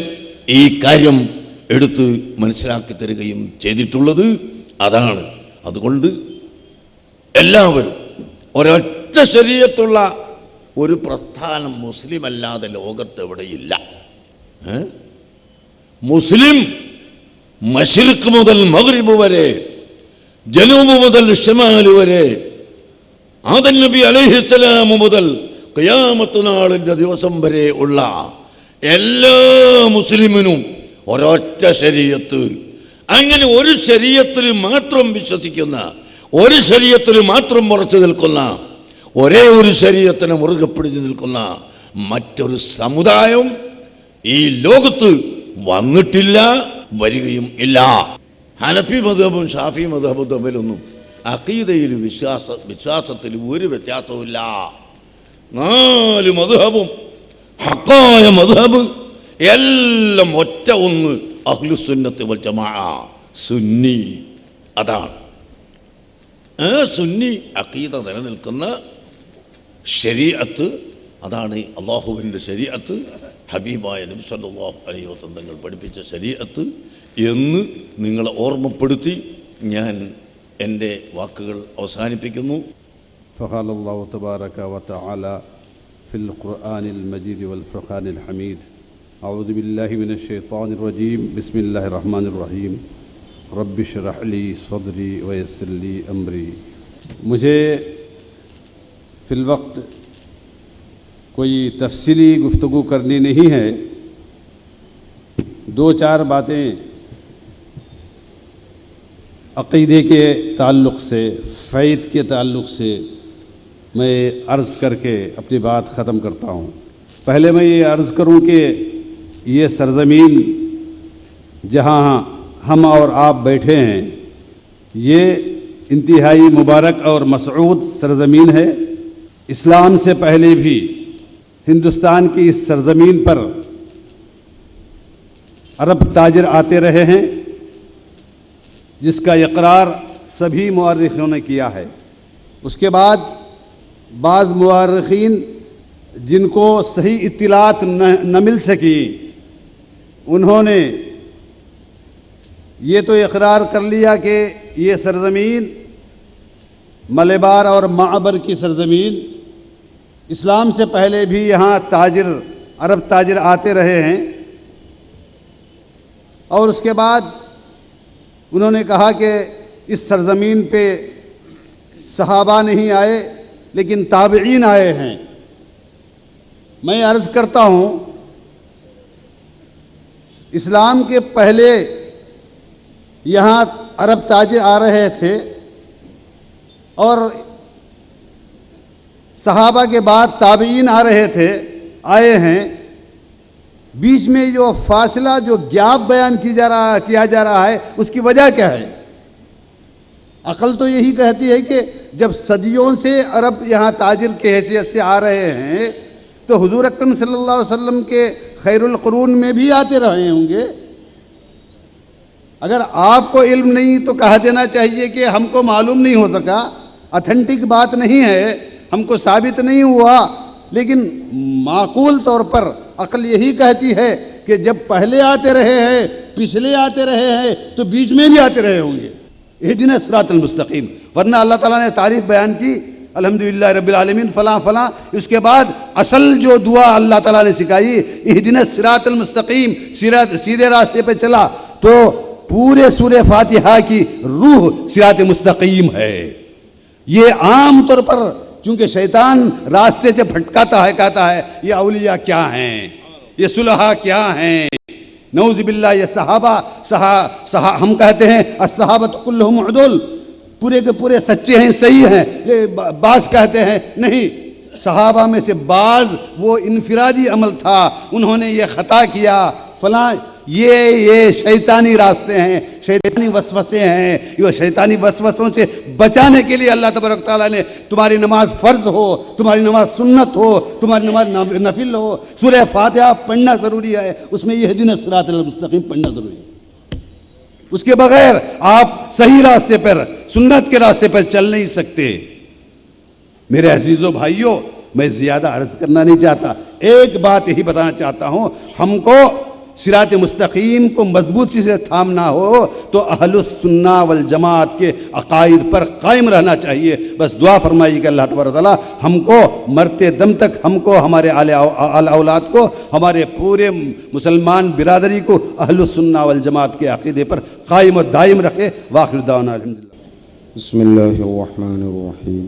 ഈ കാര്യം എടുത്ത് മനസ്സിലാക്കി തരികയും ചെയ്തിട്ടുള്ളത് അതാണ്. അതുകൊണ്ട് എല്ലാവരും ഒരൊറ്റ ശരീഅത്തുള്ള ഒരു പ്രസ്ഥാനം മുസ്ലിം അല്ലാതെ ലോകത്തെവിടെയില്ല. മുസ്ലിം മശ്രിഖ് മുതൽ മഗ്രിബ് വരെ, ജനൂബ് മുതൽ ഷിമാല് വരെ, ആദം നബി അലൈഹിസ്സലാം മുതൽ ഖിയാമത്ത് നാളിന്റെ ദിവസം വരെ ഉള്ള എല്ലാ മുസ്ലിമിനും ഒരൊറ്റ ശരീഅത്ത്. അങ്ങനെ ഒരു ശരീഅത്തിൽ മാത്രം വിശ്വസിക്കുന്ന, ഒരു ശരീഅത്തിൽ മാത്രം ഉറച്ചു നിൽക്കുന്ന, ഒരേ ഒരു ശരീഅത്തിനെ മുറുകെ പിടിച്ചു നിൽക്കുന്ന മറ്റൊരു സമുദായം ഈ ലോകത്ത് വന്നിട്ടില്ല, വരികയും ഇല്ല. ഹനഫി മദ്ഹബും ഷാഫി മദ്ഹബും തമ്മിലൊന്നും അഖീദയിൽ വിശ്വാസത്തിൽ ഒരു വ്യത്യാസവുമില്ല. 4 മദ്ഹബും ഹഖായ മദ്ഹബ് എല്ലാം ഒറ്റ ഒന്ന് അഹ്ലുസുന്നത്ത് വൽ ജമാഅ, സുന്നി. അതാണ് ആ സുന്നി അഖീദ നിലനിൽക്കുന്ന ശരീഅത്ത്. അതാണ് അള്ളാഹുവിൻ്റെ ശരീഅത്ത്, ഹബീബായ നബി സല്ലല്ലാഹു അലൈഹി വസല്ലം തങ്ങൾ പഠിപ്പിച്ച ശരീഅത്ത് എന്ന് നിങ്ങളെ ഓർമ്മപ്പെടുത്തി ഞാൻ എൻ്റെ വാക്കുകൾ അവസാനിപ്പിക്കുന്നു. فقال الله تبارك وتعالى في القرآن المجيد والفرقان الحميد أعوذ بالله من الشيطان الرجيم بسم الله الرحمن الرحيم رب اشرح لي صدري ويسر لي أمري. مجھے فی الوقت کوئی تفصیلی گفتگو کرنی نہیں ہے. 2-4 باتیں عقیدے کے تعلق سے، فیض کے تعلق سے میں عرض کر کے اپنی بات ختم کرتا ہوں. پہلے میں یہ عرض کروں کہ یہ سرزمین جہاں ہم اور آپ بیٹھے ہیں یہ انتہائی مبارک اور مسعود سرزمین ہے. اسلام سے پہلے بھی ہندوستان کی اس سرزمین پر عرب تاجر آتے رہے ہیں جس کا اقرار سبھی مورخوں نے کیا ہے. اس کے بعد بعض مورخین جن کو صحیح اطلاعات نہ مل سکی انہوں نے یہ تو اقرار کر لیا کہ یہ سرزمین ملبار اور معبر کی سرزمین، اسلام سے پہلے بھی یہاں عرب تاجر آتے رہے ہیں. اور اس کے بعد انہوں نے کہا کہ اس سرزمین پہ صحابہ نہیں آئے لیکن تابعین آئے ہیں. میں عرض کرتا ہوں اسلام کے پہلے یہاں عرب تاجر آ رہے تھے اور صحابہ کے بعد تابعین آ رہے تھے، آئے ہیں. بیچ میں جو فاصلہ، جو گیپ بیان کیا جا رہا ہے اس کی وجہ کیا ہے؟ عقل تو یہی کہتی ہے کہ جب صدیوں سے عرب یہاں تاجر کی حیثیت سے آ رہے ہیں تو حضور اکرم صلی اللہ علیہ وسلم کے خیر القرون میں بھی آتے رہے ہوں گے. اگر آپ کو علم نہیں تو کہہ دینا چاہیے کہ ہم کو معلوم نہیں ہو سکا، اتھینٹک بات نہیں ہے، ہم کو ثابت نہیں ہوا. لیکن معقول طور پر عقل یہی کہتی ہے کہ جب پہلے آتے رہے ہیں، پچھلے آتے رہے ہیں تو بیچ میں بھی آتے رہے ہوں گے. اہدنا الصراط المستقیم. ورنہ اللہ تعالیٰ نے تعریف بیان کی الحمدللہ رب العالمین فلاں فلاں، اس کے بعد اصل جو دعا اللہ تعالیٰ نے سکھائی اہدنا الصراط المستقیم، سیدھے راستے پہ چلا، تو پورے سورہ فاتحہ کی روح صراط مستقیم ہے. یہ عام طور پر چونکہ شیطان راستے سے بھٹکاتا ہے، کہتا ہے یہ اولیاء کیا ہیں، یہ صلحاء کیا ہیں، نعوذ باللہ یہ صحابہ ہم کہتے ہیں الصحابۃ کلہم عدول، پورے کے پورے سچے ہیں، صحیح ہیں. یہ بعض کہتے ہیں نہیں सहाबा में से बाज वो इनफिरादी अमल था, उन्होंने ये खता किया, फला ये शैतानी रास्ते हैं, शैतानी वसवसे हैं। ये शैतानी वसवसों से बचाने के लिए अल्लाह तबारक तआला ने तुम्हारी नमाज फर्ज हो, तुम्हारी नमाज सुन्नत हो, तुम्हारी नमाज नफिल हो, सूरह फातिहा पढ़ना जरूरी है, उसमें यहदीना सिरातल मुस्तकीम पढ़ना जरूरी है। उसके बगैर आप सही रास्ते पर, सुन्नत के रास्ते पर चल नहीं सकते। मेरे अजीजों भाइयों, मैं ज्यादा अर्ज करना नहीं चाहता, एक बात यही बताना चाहता हूं, हमको सिरात मुस्तकीम को मजबूती से थामना हो तो अहलुस सुन्ना वल जमात के अकायद पर कायम रहना चाहिए। बस दुआ फरमाइए कि अल्लाह तबारक तआला हमको मरते दम तक, हमको, हमारे आले औलाद को, हमारे पूरे मुसलमान बिरादरी को अहलुस सुन्ना वल जमात के अकीदे पर कायम और दायम रखे। वाखिर दावना अल्हम्दुलिल्लाह। बिस्मिल्लाहिर्रहमानिर्रहीम।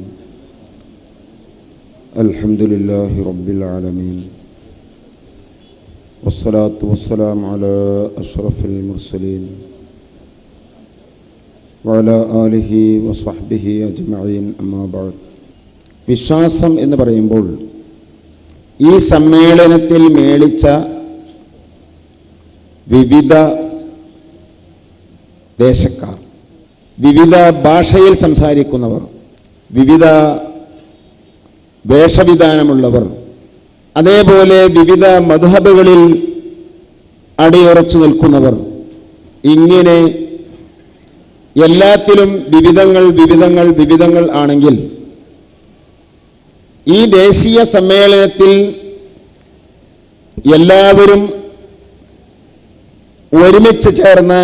अल्हम्दुलिल्लाहि रब्बिल आलमीन वस्सलातु वस्सलामु अला अशरफिल मुरसलीन വഅലാ ആലിഹി വസഹ്ബിഹി അജ്മഈൻ അമ്മാ ബഅദ്. വിശ്വാസം എന്ന് പറയുമ്പോൾ ഈ സമ്മേളനത്തിൽ മേളിച്ച വിവിധ ദേശക്കാർ, വിവിധ ഭാഷയിൽ സംസാരിക്കുന്നവർ, വിവിധ വേഷവിധാനമുള്ളവർ, അതേപോലെ വിവിധ മദ്ഹബുകളിൽ അടിയുറച്ചു നിൽക്കുന്നവർ, ഇങ്ങനെ എല്ലാത്തിലും വിവിധങ്ങൾ ആണെങ്കിൽ ഈ ദേശീയ സമ്മേളനത്തിൽ എല്ലാവരും ഒരുമിച്ച് ചേർന്ന്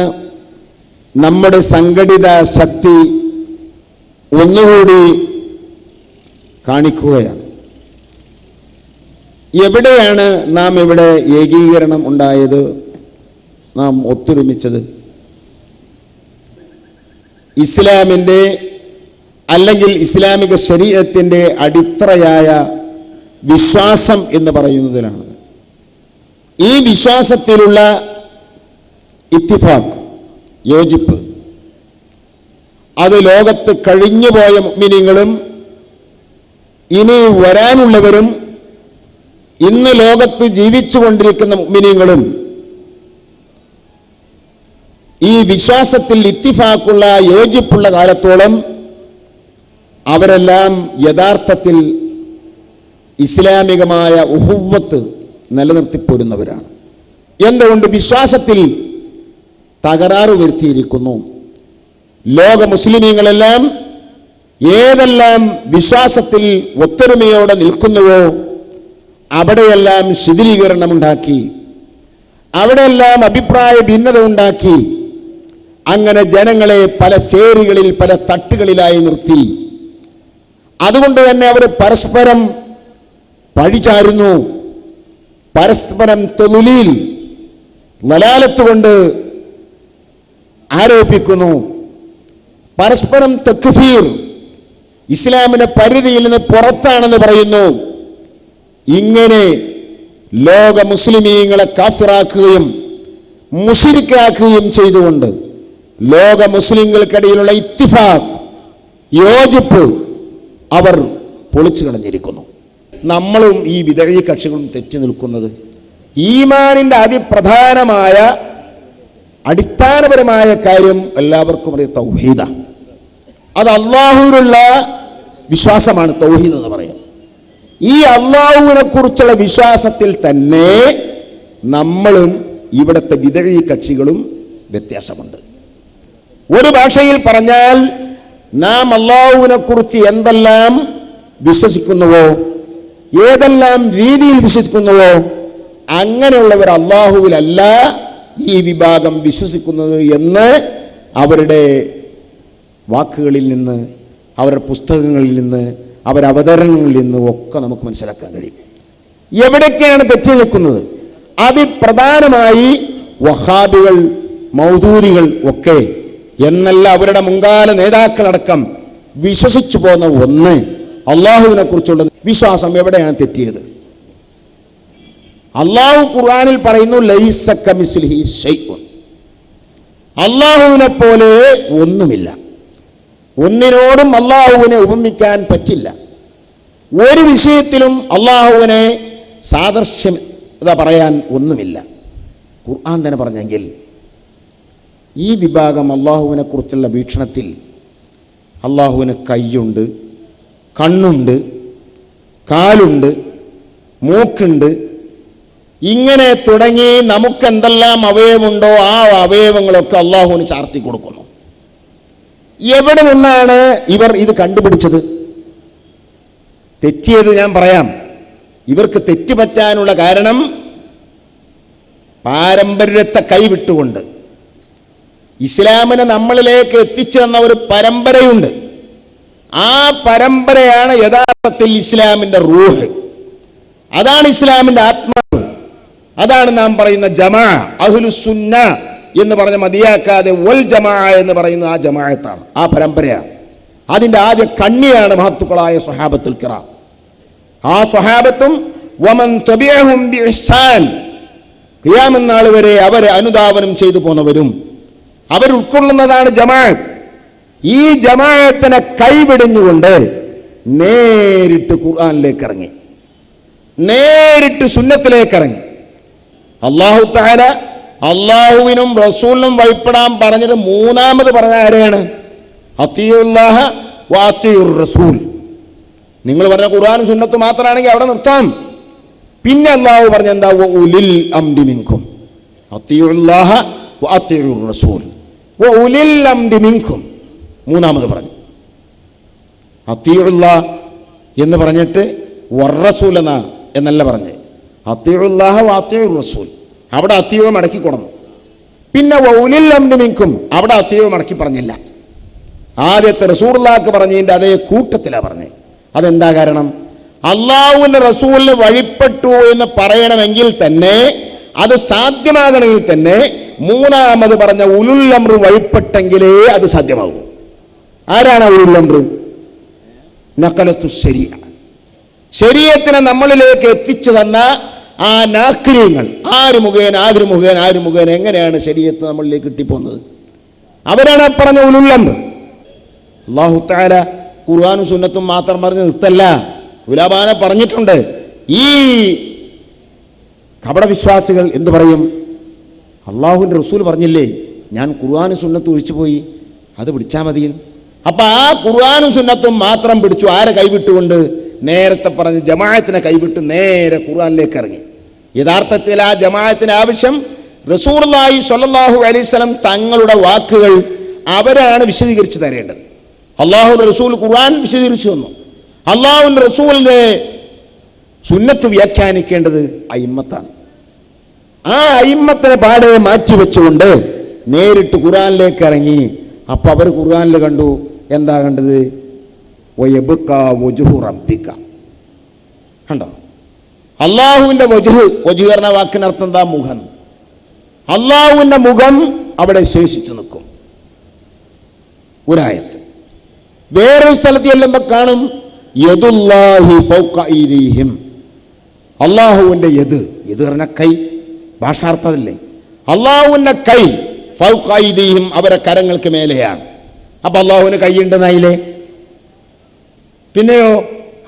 നമ്മുടെ സംഘടിത ശക്തി ഒന്നുകൂടി കാണിക്കുകയാണ്. എവിടെയാണ് നാം ഇവിടെ ഏകീകരണം ഉണ്ടായത്, നാം ഒത്തൊരുമിച്ചത്? ഇസ്ലാമിൻ്റെ അല്ലെങ്കിൽ ഇസ്ലാമിക ശരീഅത്തിന്റെ അടിത്തറയായ വിശ്വാസം എന്ന് പറയുന്നതിലാണ്. ഈ വിശ്വാസത്തിലുള്ള ഇത്തിഫാഖ്, യോജിപ്പ്, അത് ലോകത്ത് കഴിഞ്ഞുപോയ മുഅ്മിനീങ്ങളും ഇനി വരാനുള്ളവരും ഇന്ന് ലോകത്ത് ജീവിച്ചുകൊണ്ടിരിക്കുന്ന മുഅ്മിനീങ്ങളും ഈ വിശ്വാസത്തിൽ ഇത്തിഫാക്കുള്ള, യോജിപ്പുള്ള കാലത്തോളം അവരെല്ലാം യഥാർത്ഥത്തിൽ ഇസ്ലാമികമായ ഉഹുവ്വത്ത് നിലനിർത്തിപ്പോരുന്നവരാണ്. എന്തുകൊണ്ട്? വിശ്വാസത്തിൽ തകരാറ് വരുത്തിയിരിക്കുന്നു. ലോക മുസ്ലിമീങ്ങളെല്ലാം ഏതെല്ലാം വിശ്വാസത്തിൽ ഒത്തൊരുമയോടെ നിൽക്കുന്നുവോ അവിടെയെല്ലാം ശിഥിലീകരണമുണ്ടാക്കി, അവിടെയെല്ലാം അഭിപ്രായ ഭിന്നത ഉണ്ടാക്കി, അങ്ങനെ ജനങ്ങളെ പല ചേരികളിൽ, പല തട്ടുകളിലായി നിർത്തി. അതുകൊണ്ട് തന്നെ അവർ പരസ്പരം പഴിചാരുന്നു, പരസ്പരം തൊലുലിൽ വലാലത്തുകൊണ്ട് ആരോപിക്കുന്നു, പരസ്പരം തക്ഫീർ, ഇസ്ലാമിന്റെ പരിധിയിൽ നിന്ന് പുറത്താണെന്ന് പറയുന്നു. ഇങ്ങനെ ലോക മുസ്ലിമീങ്ങളെ കാഫിറാക്കുകയും മുശ്രിക്കാക്കുകയും ചെയ്തുകൊണ്ട് ലോക മുസ്ലിങ്ങൾക്കിടയിലുള്ള ഇത്തിഫാഖ്, യോജിപ്പ് അവർ പൊളിച്ചു കളഞ്ഞിരിക്കുന്നു. നമ്മളും ഈ വിദഗ്ധ കക്ഷികളും തെറ്റി നിൽക്കുന്നത് ഈമാനിന്റെ അതിപ്രധാനമായ അടിസ്ഥാനപരമായ കാര്യം എല്ലാവർക്കും അറിയാം, തൗഹീദാണ്. അത് അല്ലാഹുവിലുള്ള വിശ്വാസമാണ് തൗഹീദ് എന്ന് പറയാം. ഈ അല്ലാഹുവിനെ കുറിച്ചുള്ള വിശ്വാസത്തിൽ തന്നെ നമ്മളും ഇവിടുത്തെ വിദഗ്ധ കക്ഷികളും വ്യത്യാസമുണ്ട്. ഒരു ഭാഷയിൽ പറഞ്ഞാൽ നാം അല്ലാഹുവിനെ കുറിച്ച് എന്തെല്ലാം വിശ്വസിക്കുന്നുവോ, ഏതെല്ലാം രീതിയിൽ വിശ്വസിക്കുന്നുവോ, അങ്ങനെയുള്ളവർ അല്ലാഹുവിലല്ല ഈ വിഭാഗം വിശ്വസിക്കുന്നത് എന്ന് അവരുടെ വാക്കുകളിൽ നിന്ന്, അവരുടെ പുസ്തകങ്ങളിൽ നിന്ന്, അവരുടെ അവതരണങ്ങളിൽ നിന്ന് ഒക്കെ നമുക്ക് മനസ്സിലാക്കാൻ കഴിയും. എവിടേക്കാണ് തെറ്റി നിൽക്കുന്നത്? അതിപ്രധാനമായി വഹാബികൾ, മൗദൂദികൾ ഒക്കെ എന്നല്ല അവരുടെ മുൻകാല നേതാക്കളടക്കം വിശ്വസിച്ചു പോന്ന ഒന്ന്, അള്ളാഹുവിനെ കുറിച്ചുള്ള വിശ്വാസം എവിടെയാണ് തെറ്റിയത്? അള്ളാഹു ഖുർആനിൽ പറയുന്നു, ലൈസ കമിസ്ലിഹി ശൈഉൻ, അള്ളാഹുവിനെ പോലെ ഒന്നുമില്ല, ഒന്നിനോടും അള്ളാഹുവിനെ ഉപമിക്കാൻ പറ്റില്ല. ഒരു വിഷയത്തിലും അള്ളാഹുവിനെ സാദൃശ്യത പറയാൻ ഒന്നുമില്ല. ഖുർആൻ തന്നെ പറഞ്ഞെങ്കിൽ ഈ വിഭാഗം അള്ളാഹുവിനെ കുറിച്ചുള്ള വീക്ഷണത്തിൽ അള്ളാഹുവിന് കൈയുണ്ട്, കണ്ണുണ്ട്, കാലുണ്ട്, മൂക്കുണ്ട്, ഇങ്ങനെ തുടങ്ങി നമുക്കെന്തെല്ലാം അവയവമുണ്ടോ ആ അവയവങ്ങളൊക്കെ അള്ളാഹുവിന് ചാർത്തി കൊടുക്കുന്നു. എവിടെ നിന്നാണ് ഇവർ ഇത് കണ്ടുപിടിച്ചത്? തെറ്റിയത് ഞാൻ പറയാം. ഇവർക്ക് തെറ്റുപറ്റാനുള്ള കാരണം പാരമ്പര്യത്തെ കൈവിട്ടുകൊണ്ട് ഇസ്ലാമിനെ നമ്മളിലേക്ക് എത്തിച്ചു തന്ന ഒരു പരമ്പരയുണ്ട്. ആ പരമ്പരയാണ് യഥാർത്ഥത്തിൽ ഇസ്ലാമിന്റെ റൂഹ്. അതാണ് ഇസ്ലാമിന്റെ ആത്മാവ്. അതാണ് നാം പറയുന്ന ജമാ, അഹ്ലുസുന്ന എന്ന് പറഞ്ഞ മതിയാക്കാതെ വൽ ജമാ എന്ന് പറയുന്ന ആ ജമാഅത്താണ്, ആ പരമ്പരയാണ്. അതിന്റെ ആദ്യ കണ്ണിയാണ് മഹത്തുക്കളായ സ്വഹാബത്തുൽ കിറാം. ആ സ്വഹാബത്തും വമൻ തബിഅഹും ബിഇഹ്സാൻ, ഖിയാമത്ത് നാൾ വരെ അവരെ അനുധാവനം ചെയ്തു പോന്നവരും അവർ ഉൾക്കൊള്ളുന്നതാണ് ജമാഅത്ത്. ഈ ജമാഅത്തിനെ കൈവിടിഞ്ഞുകൊണ്ട് നേരിട്ട് ഖുർആനിലേക്ക് ഇറങ്ങി, നേരിട്ട് സുന്നത്തിലേക്ക് ഇറങ്ങി. അല്ലാഹു തആല അള്ളാഹുവിനും റസൂലിനും വഴിപ്പെടാൻ പറഞ്ഞത് മൂന്നാമത് പറഞ്ഞ ആരെയാണ്? അത്തിയുല്ലാഹ വഅത്തിയുർ റസൂൽ. നിങ്ങൾ പറഞ്ഞ ഖുർആനും സുന്നത്ത് മാത്രമാണെങ്കിൽ അവിടെ നിർത്താം. പിന്നെ അള്ളാഹു പറഞ്ഞ എന്താ? ഉലിൽ അംരി മിൻകും. അത്തിയുല്ലാഹ വഅത്തിയുർ റസൂൽ ഉലിൽ അംരി മിൻകും മൂന്നാമത് പറഞ്ഞു. അത്തിയുല്ലാഹ് എന്ന് പറഞ്ഞിട്ട് വറസൂൽ എന്നല്ല പറഞ്ഞ്, അത്തിയുല്ലാഹ വഅത്തിയുർ റസൂൽ. അവിടെ അത്തിയോ മടക്കി കൊടുന്നു. പിന്നെ ഉലിൽ അംരി മിൻകും അവിടെ അത്തിയോ മടക്കി പറഞ്ഞില്ല. ആദ്യത്തെ റസൂലുള്ളാഹിക്ക് പറഞ്ഞതിന്റെ അതേ കൂട്ടത്തിലാണ് പറഞ്ഞത്. അതെന്താ കാരണം? അള്ളാഹുവിന്റെ റസൂലിന് വഴിപ്പെട്ടു എന്ന് പറയണമെങ്കിൽ തന്നെ, അത് സാധ്യമാകണമെങ്കിൽ തന്നെ മൂന്നാമത് പറഞ്ഞ ഉലുൽ അംർ വഴിപ്പെട്ടെങ്കിലേ അത് സാധ്യമാകൂ. ആരാണ് ഉലുൽ അംർ? നഖലത്തു ശരീഅ, ശരീഅത്തിനെ നമ്മളിലേക്ക് എത്തിച്ചു തന്ന ആ നാക്രിയങ്ങൾ. ആര് മുഖേന എങ്ങനെയാണ് ശരീഅത്ത് നമ്മളിലേക്ക് കിട്ടിപ്പോകുന്നത്? അവരാണ് പറഞ്ഞ ഉലുൽ അംർ. അല്ലാഹു തആല ഖുർആനും സുന്നത്തും മാത്രം പറഞ്ഞ് നിർത്തല്ല, ഉലമാനെ പറഞ്ഞിട്ടുണ്ട്. ഈ കപടവിശ്വാസികൾ എന്തു പറയും? അള്ളാഹുവിന്റെ റസൂൽ പറഞ്ഞില്ലേ ഞാൻ ഖുർആനും സുന്നത്തും ഒഴിച്ചുപോയി, അത് പിടിച്ചാൽ മതി. അപ്പൊ ആ ഖുർആനും സുന്നത്തും മാത്രം പിടിച്ചു. ആരെ കൈവിട്ടുകൊണ്ട്? നേരത്തെ പറഞ്ഞ് ജമാഅത്തിനെ കൈവിട്ട് നേരെ ഖുർആനിലേക്ക് ഇറങ്ങി. യഥാർത്ഥത്തിൽ ആ ജമാഅത്തിന് ആവശ്യം റസൂലുള്ളാഹി സ്വല്ലല്ലാഹു അലൈഹി വസല്ലം തങ്ങളുടെ വാക്കുകൾ അവരാണ് വിശദീകരിച്ചു തരേണ്ടത്. അള്ളാഹുവിന്റെ റസൂൽ ഖുർആൻ വിശദീകരിച്ചു വന്നു. അള്ളാഹുവിന്റെ റസൂലിന്റെ സുന്നത്ത് വ്യാഖ്യാനിക്കേണ്ടത് അയിമ്മത്താണ്. ആ അയിമ്മത്തിനെ പാടെ മാറ്റിവെച്ചുകൊണ്ട് നേരിട്ട് ഖുർആനിലേക്ക് ഇറങ്ങി. അപ്പൊ അവർ ഖുർആനിൽ കണ്ടു, എന്താ കണ്ടത്? വയബ്കാ വജ്ഹു റബ്ബിക. കണ്ടോ? അള്ളാഹുവിന്റെ വജ്ഹ് എന്ന വാക്കിനർത്ഥം എന്താ? മുഖം. അള്ളാഹുവിന്റെ മുഖം അവിടെ ശേഷിച്ചു നിൽക്കും. ഒരായത്ത്. വേറൊരു സ്ഥലത്ത് ചെല്ലുമ്പോൾ കാണും യദുല്ലാഹി ഫൗക ഐദിഹിം. അള്ളാഹുവിന്റെ യദ് പറഞ്ഞ കൈ, ഭാഷാർത്ഥമല്ലേ? അള്ളാഹുവിന്റെ കൈ ഫൗക ഐദിഹിം, അവരെ കരങ്ങൾക്ക് മേലെയാണ്. അപ്പൊ അള്ളാഹുവിന് കൈയുണ്ടെന്നായില്ലേ? പിന്നെയോ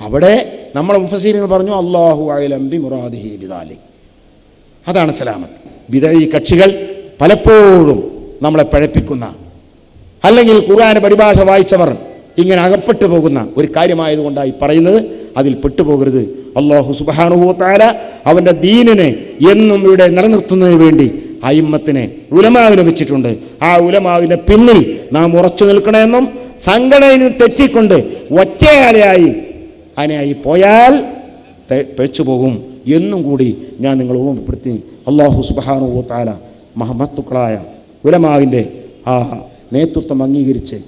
അവിടെ നമ്മളെ മുഫസ്സിറുകൾ പറഞ്ഞു അല്ലാഹു അഅലം ബിമുറാദിഹി ബിദാലിക്. അതാണ് സലാമത്ത്. ബിദഈ കക്ഷികൾ പലപ്പോഴും നമ്മളെ പഴപ്പിക്കുന്ന, അല്ലെങ്കിൽ ഖുർആൻ പരിഭാഷ വായിച്ചവർ ഇങ്ങനെ അകപ്പെട്ടു പോകുന്ന ഒരു കാര്യമായതുകൊണ്ടായി പറയുന്നത്. അതിൽ പെട്ടുപോകരുത്. അല്ലാഹു സുബ്ഹാനഹു വ തആല അവന്റെ ദീനിനെ എന്നും ഇവിടെ നിലനിർത്തുന്നതിന് വേണ്ടി അയിമ്മത്തിനെ, ഉലമാവിനെ വെച്ചിട്ടുണ്ട്. ആ ഉലമാവിന്റെ പിന്നിൽ നാം ഉറച്ചു നിൽക്കണമെന്നും സംഘടനയിൽ തെറ്റിക്കൊണ്ട് ഒറ്റയാലയായി അനയായി പോയാൽ പെച്ചുപോകും എന്നും കൂടി ഞാൻ നിങ്ങളെ ഓർമ്മപ്പെടുത്തി. അല്ലാഹു സുബ്ഹാനഹു വ തആല മഹമത്തുക്കളായ ഉലമാവിന്റെ ആ നേതൃത്വം അംഗീകരിച്ച്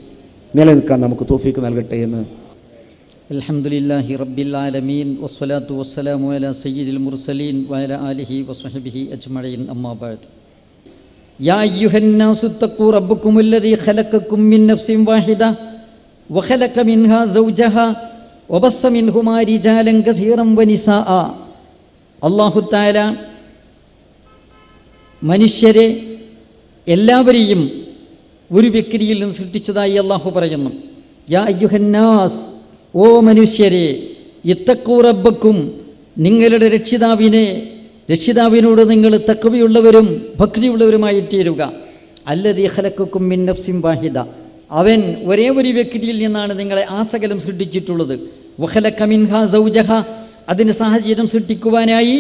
നിലനിൽക്കാൻ നമുക്ക് തൗഫീഖ് നൽകട്ടെ എന്ന്. അൽഹംദുലില്ലാഹി റബ്ബിൽ ആലമീൻ വസ്സലാത്തു വസ്സലാമു അലാ സയ്യിദിൽ മുർസലീൻ വഅലാ ആലിഹി വസ്വഹ്ബിഹി അജ്മഈൻ. അമ്മാ ബഅദ്. യാ അയ്യുഹന്നാസു തഖൂ റബ്ബക്കുമുല്ലദീ ഖലഖക്കും മിൻ നഫ്സിൻ വാഹിദ വഖലഖ മിൻഹാ സൗജഹാ വബസ്സ മിൻഹുമാ റിജാലൻ കസീറൻ വനിസാഅ. അല്ലാഹു തആല മനുഷ്യരെ എല്ലാവരെയും ഒരു വ്യക്തിയിൽ നിന്ന് സൃഷ്ടിച്ചതായി അല്ലാഹു പറയുന്നു. യാ അയ്യുഹന്നാസ്, ഓ മനുഷ്യരെ, ഇത്തഖൂ റബ്ബക്കും, നിങ്ങളുടെ രക്ഷിതാവിനോട് നിങ്ങൾ തഖ്വയുള്ളവരും ഭക്തിയുള്ളവരുമായി തീരുക. അല്ലദീ ഖലഖക്കും മിൻ നഫ്സിൻ വാഹിദ, അവൻ ഒരേ ഒരു വ്യക്തിയിൽ നിന്നാണ് നിങ്ങളെ ആസകലം സൃഷ്ടിച്ചിട്ടുള്ളത്. വഖലഖ മിൻഹാ സൗജഹ, അതിന് സാഹചര്യം സൃഷ്ടിക്കുവാനായി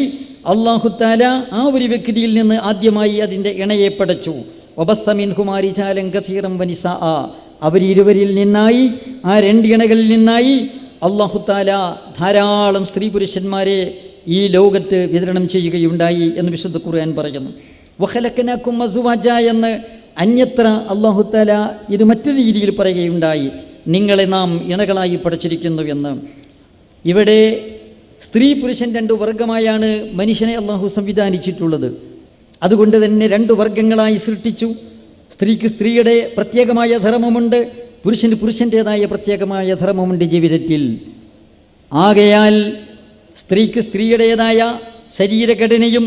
അല്ലാഹു തആല ആ ഒരു വ്യക്തിയിൽ നിന്ന് ആദ്യമായി അതിൻ്റെ ഇണയെ പടച്ചു. വബസ്സ മിൻഹുമാ റിജാലൻ കസീറൻ വനിസാഅ, അവരിരുവരിൽ നിന്നായി, ആ രണ്ട് ഇണകളിൽ നിന്നായി അല്ലാഹു തആല ധാരാളം സ്ത്രീ പുരുഷന്മാരെ ഈ ലോകത്ത് വിതരണം ചെയ്യുകയുണ്ടായി എന്ന് വിശുദ്ധ ഖുർആൻ പറയുന്നു. വഖലഖനാകും അസ്വാജ എന്ന് അന്യത്ര അല്ലാഹു തആല ഇത് മറ്റൊരു രീതിയിൽ പറയുകയുണ്ടായി, നിങ്ങളെ നാം ഇണകളായി പടച്ചിരിക്കുന്നു എന്ന്. ഇവിടെ സ്ത്രീ പുരുഷൻ രണ്ട് വർഗമായാണ് മനുഷ്യനെ അല്ലാഹു സംവിധാനിച്ചിട്ടുള്ളത്. അതുകൊണ്ട് തന്നെ രണ്ട് വർഗങ്ങളായി സൃഷ്ടിച്ചു. സ്ത്രീക്ക് സ്ത്രീയുടെ പ്രത്യേകമായ ധർമ്മമുണ്ട്, പുരുഷന് പുരുഷൻ്റേതായ പ്രത്യേകമായ ധർമ്മമുണ്ട് ജീവിതത്തിൽ. ആകയാൽ സ്ത്രീക്ക് സ്ത്രീയുടേതായ ശരീരഘടനയും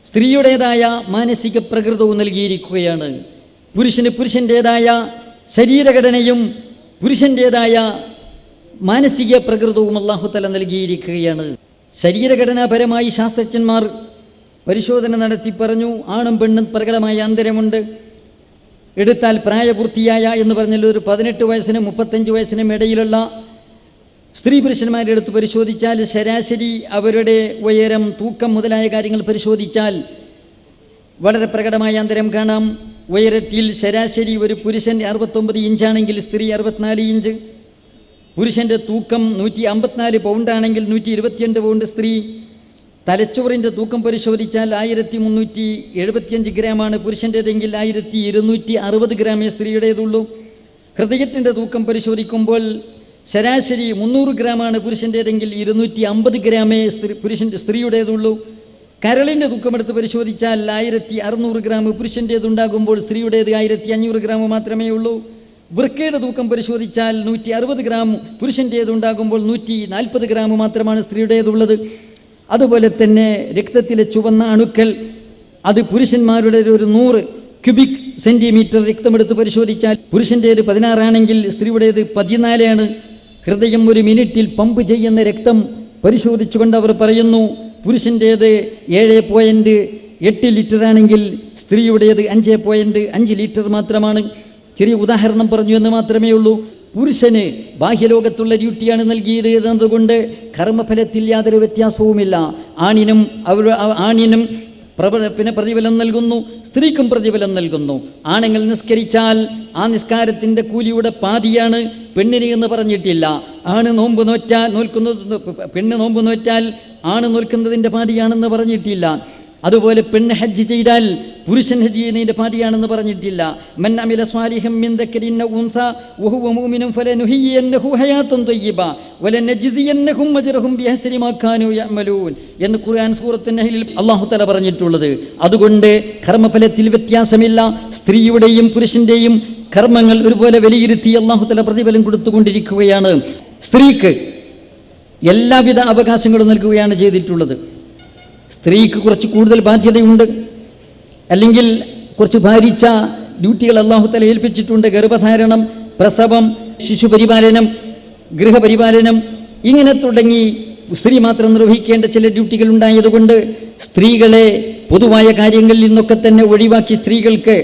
സ്ത്രീയുടേതായ മാനസിക പ്രകൃതവും നൽകിയിരിക്കുകയാണ്. പുരുഷന് പുരുഷൻ്റേതായ ശരീരഘടനയും പുരുഷൻ്റേതായ മാനസിക പ്രകൃതവും അല്ലാഹു തആല നൽകിയിരിക്കുകയാണ്. ശരീരഘടനാപരമായി ശാസ്ത്രജ്ഞന്മാർ പരിശോധന നടത്തി പറഞ്ഞു, ആണും പെണ്ണും പ്രകടമായ അന്തരമുണ്ട്. എടുത്താൽ പ്രായപൂർത്തിയായ എന്ന് പറഞ്ഞാൽ ഒരു 18 വയസ്സിനും 35 വയസ്സിനും ഇടയിലുള്ള സ്ത്രീ പുരുഷന്മാരെ എടുത്ത് പരിശോധിച്ചാൽ ശരാശരി അവരുടെ ഉയരം, തൂക്കം മുതലായ കാര്യങ്ങൾ പരിശോധിച്ചാൽ വളരെ പ്രകടമായ അന്തരം കാണാം. ഉയരത്തിൽ ശരാശരി ഒരു പുരുഷൻ 69 ഇഞ്ചാണെങ്കിൽ സ്ത്രീ 64 ഇഞ്ച്. പുരുഷൻ്റെ തൂക്കം 154 പൗണ്ടാണെങ്കിൽ 122 പൗണ്ട് സ്ത്രീ. തലച്ചോറിൻ്റെ തൂക്കം പരിശോധിച്ചാൽ 1375 ഗ്രാമാണ് പുരുഷൻ്റേതെങ്കിൽ 1260 ഗ്രാമേ സ്ത്രീയുടേതുള്ളൂ. ഹൃദയത്തിൻ്റെ തൂക്കം പരിശോധിക്കുമ്പോൾ ശരാശരി 300 ഗ്രാമാണ് പുരുഷൻ്റേതെങ്കിൽ 250 ഗ്രാമേ സ്ത്രീയുടേതുള്ളൂ. കരളിൻ്റെ തൂക്കമെടുത്ത് പരിശോധിച്ചാൽ 1600 ഗ്രാം പുരുഷൻ്റേതുണ്ടാകുമ്പോൾ സ്ത്രീയുടേത് 1500 ഗ്രാം മാത്രമേ ഉള്ളൂ. വൃക്കയുടെ തൂക്കം പരിശോധിച്ചാൽ 160 ഗ്രാം പുരുഷൻ്റേതുണ്ടാകുമ്പോൾ 140 ഗ്രാം മാത്രമാണ് സ്ത്രീയുടേതുള്ളത്. അതുപോലെ തന്നെ രക്തത്തിലെ ചുവന്ന അണുക്കൾ, അത് പുരുഷന്മാരുടെ ഒരു 100 ക്യൂബിക് സെന്റിമീറ്റർ രക്തമെടുത്ത് പരിശോധിച്ചാൽ പുരുഷൻ്റേത് 16 ആണെങ്കിൽ സ്ത്രീയുടേത് 14 ആണ്. ഹൃദയം ഒരു മിനിറ്റിൽ പമ്പ് ചെയ്യുന്ന രക്തം പരിശോധിച്ചുകൊണ്ട് അവർ പറയുന്നു, പുരുഷൻ്റേത് 7.8 ലിറ്റർ ആണെങ്കിൽ സ്ത്രീയുടേത് 5.5 ലിറ്റർ മാത്രമാണ്. ചെറിയ ഉദാഹരണം പറഞ്ഞു എന്ന് മാത്രമേ ഉള്ളൂ. പുരുഷന് ബാഹ്യലോകത്തുള്ള ഡ്യൂട്ടിയാണ് നൽകിയത് എന്നതുകൊണ്ട് കർമ്മഫലത്തിൽ യാതൊരു വ്യത്യാസവുമില്ല. ആണിനും പ്രതിഫലം നൽകുന്നു, സ്ത്രീക്കും പ്രതിഫലം നൽകുന്നു. ആണുങ്ങൾ നിസ്കരിച്ചാൽ ആ നിസ്കാരത്തിൻ്റെ കൂലിയുടെ പാതിയാണ് പെണ്ണിന് എന്ന് പറഞ്ഞിട്ടില്ല. പെണ്ണ് നോമ്പ് നോറ്റാൽ ആണ് നോൽക്കുന്നതിൻ്റെ പാതിയാണെന്ന് പറഞ്ഞിട്ടില്ല. അതുപോലെ പെണ്ണ് ഹജ്ജ് ചെയ്താൽ പുരുഷൻ ഹജ്ജ് ചെയ്യുന്നതിൻ്റെ പാതിയാണെന്ന് പറഞ്ഞിട്ടില്ല. മൻ അമില സ്വാലിഹൻ മിൻ ദക്കരിൻ ഔ ഉൻസ വഹുവ മുഅ്മിനുൻ ഫലനുഹിയ്യന്നഹു ഹയാതൻ തയ്യിബ വലനജ്സിയന്നഹും അജ്റഹും ബിഹസ്രി മാ കാനൂ യഅമലൂൻ എന്ന് ഖുർആൻ സൂറത്തുൻ നഹ്ലിൽ അല്ലാഹു തആല പറഞ്ഞിട്ടുള്ളത്. അതുകൊണ്ട് കർമ്മഫലത്തിൽ വ്യത്യാസമില്ല. സ്ത്രീയുടെയും പുരുഷന്റെയും കർമ്മങ്ങൾ ഒരുപോലെ വിലയിരുത്തി അല്ലാഹു തആല പ്രതിഫലം കൊടുത്തുകൊണ്ടിരിക്കുകയാണ്. സ്ത്രീക്ക് എല്ലാവിധ അവകാശങ്ങളും നൽകുകയാണ് ചെയ്തിട്ടുള്ളത്. സ്ത്രീക്ക് കുറച്ച് കൂടുതൽ ബാധ്യതയുണ്ട്, അല്ലെങ്കിൽ കുറച്ച് ഭാരിച്ച ഡ്യൂട്ടികൾ അല്ലാഹു തആല ഏൽപ്പിച്ചിട്ടുണ്ട്. ഗർഭധാരണം, പ്രസവം, ശിശുപരിപാലനം, ഗൃഹപരിപാലനം, ഇങ്ങനെ തുടങ്ങി സ്ത്രീ മാത്രം നിർവഹിക്കേണ്ട ചില ഡ്യൂട്ടികൾ ഉണ്ടായതുകൊണ്ട് സ്ത്രീകളെ പൊതുവായ കാര്യങ്ങളിൽ നിന്നൊക്കെ തന്നെ ഒഴിവാക്കി സ്ത്രീകൾക്ക്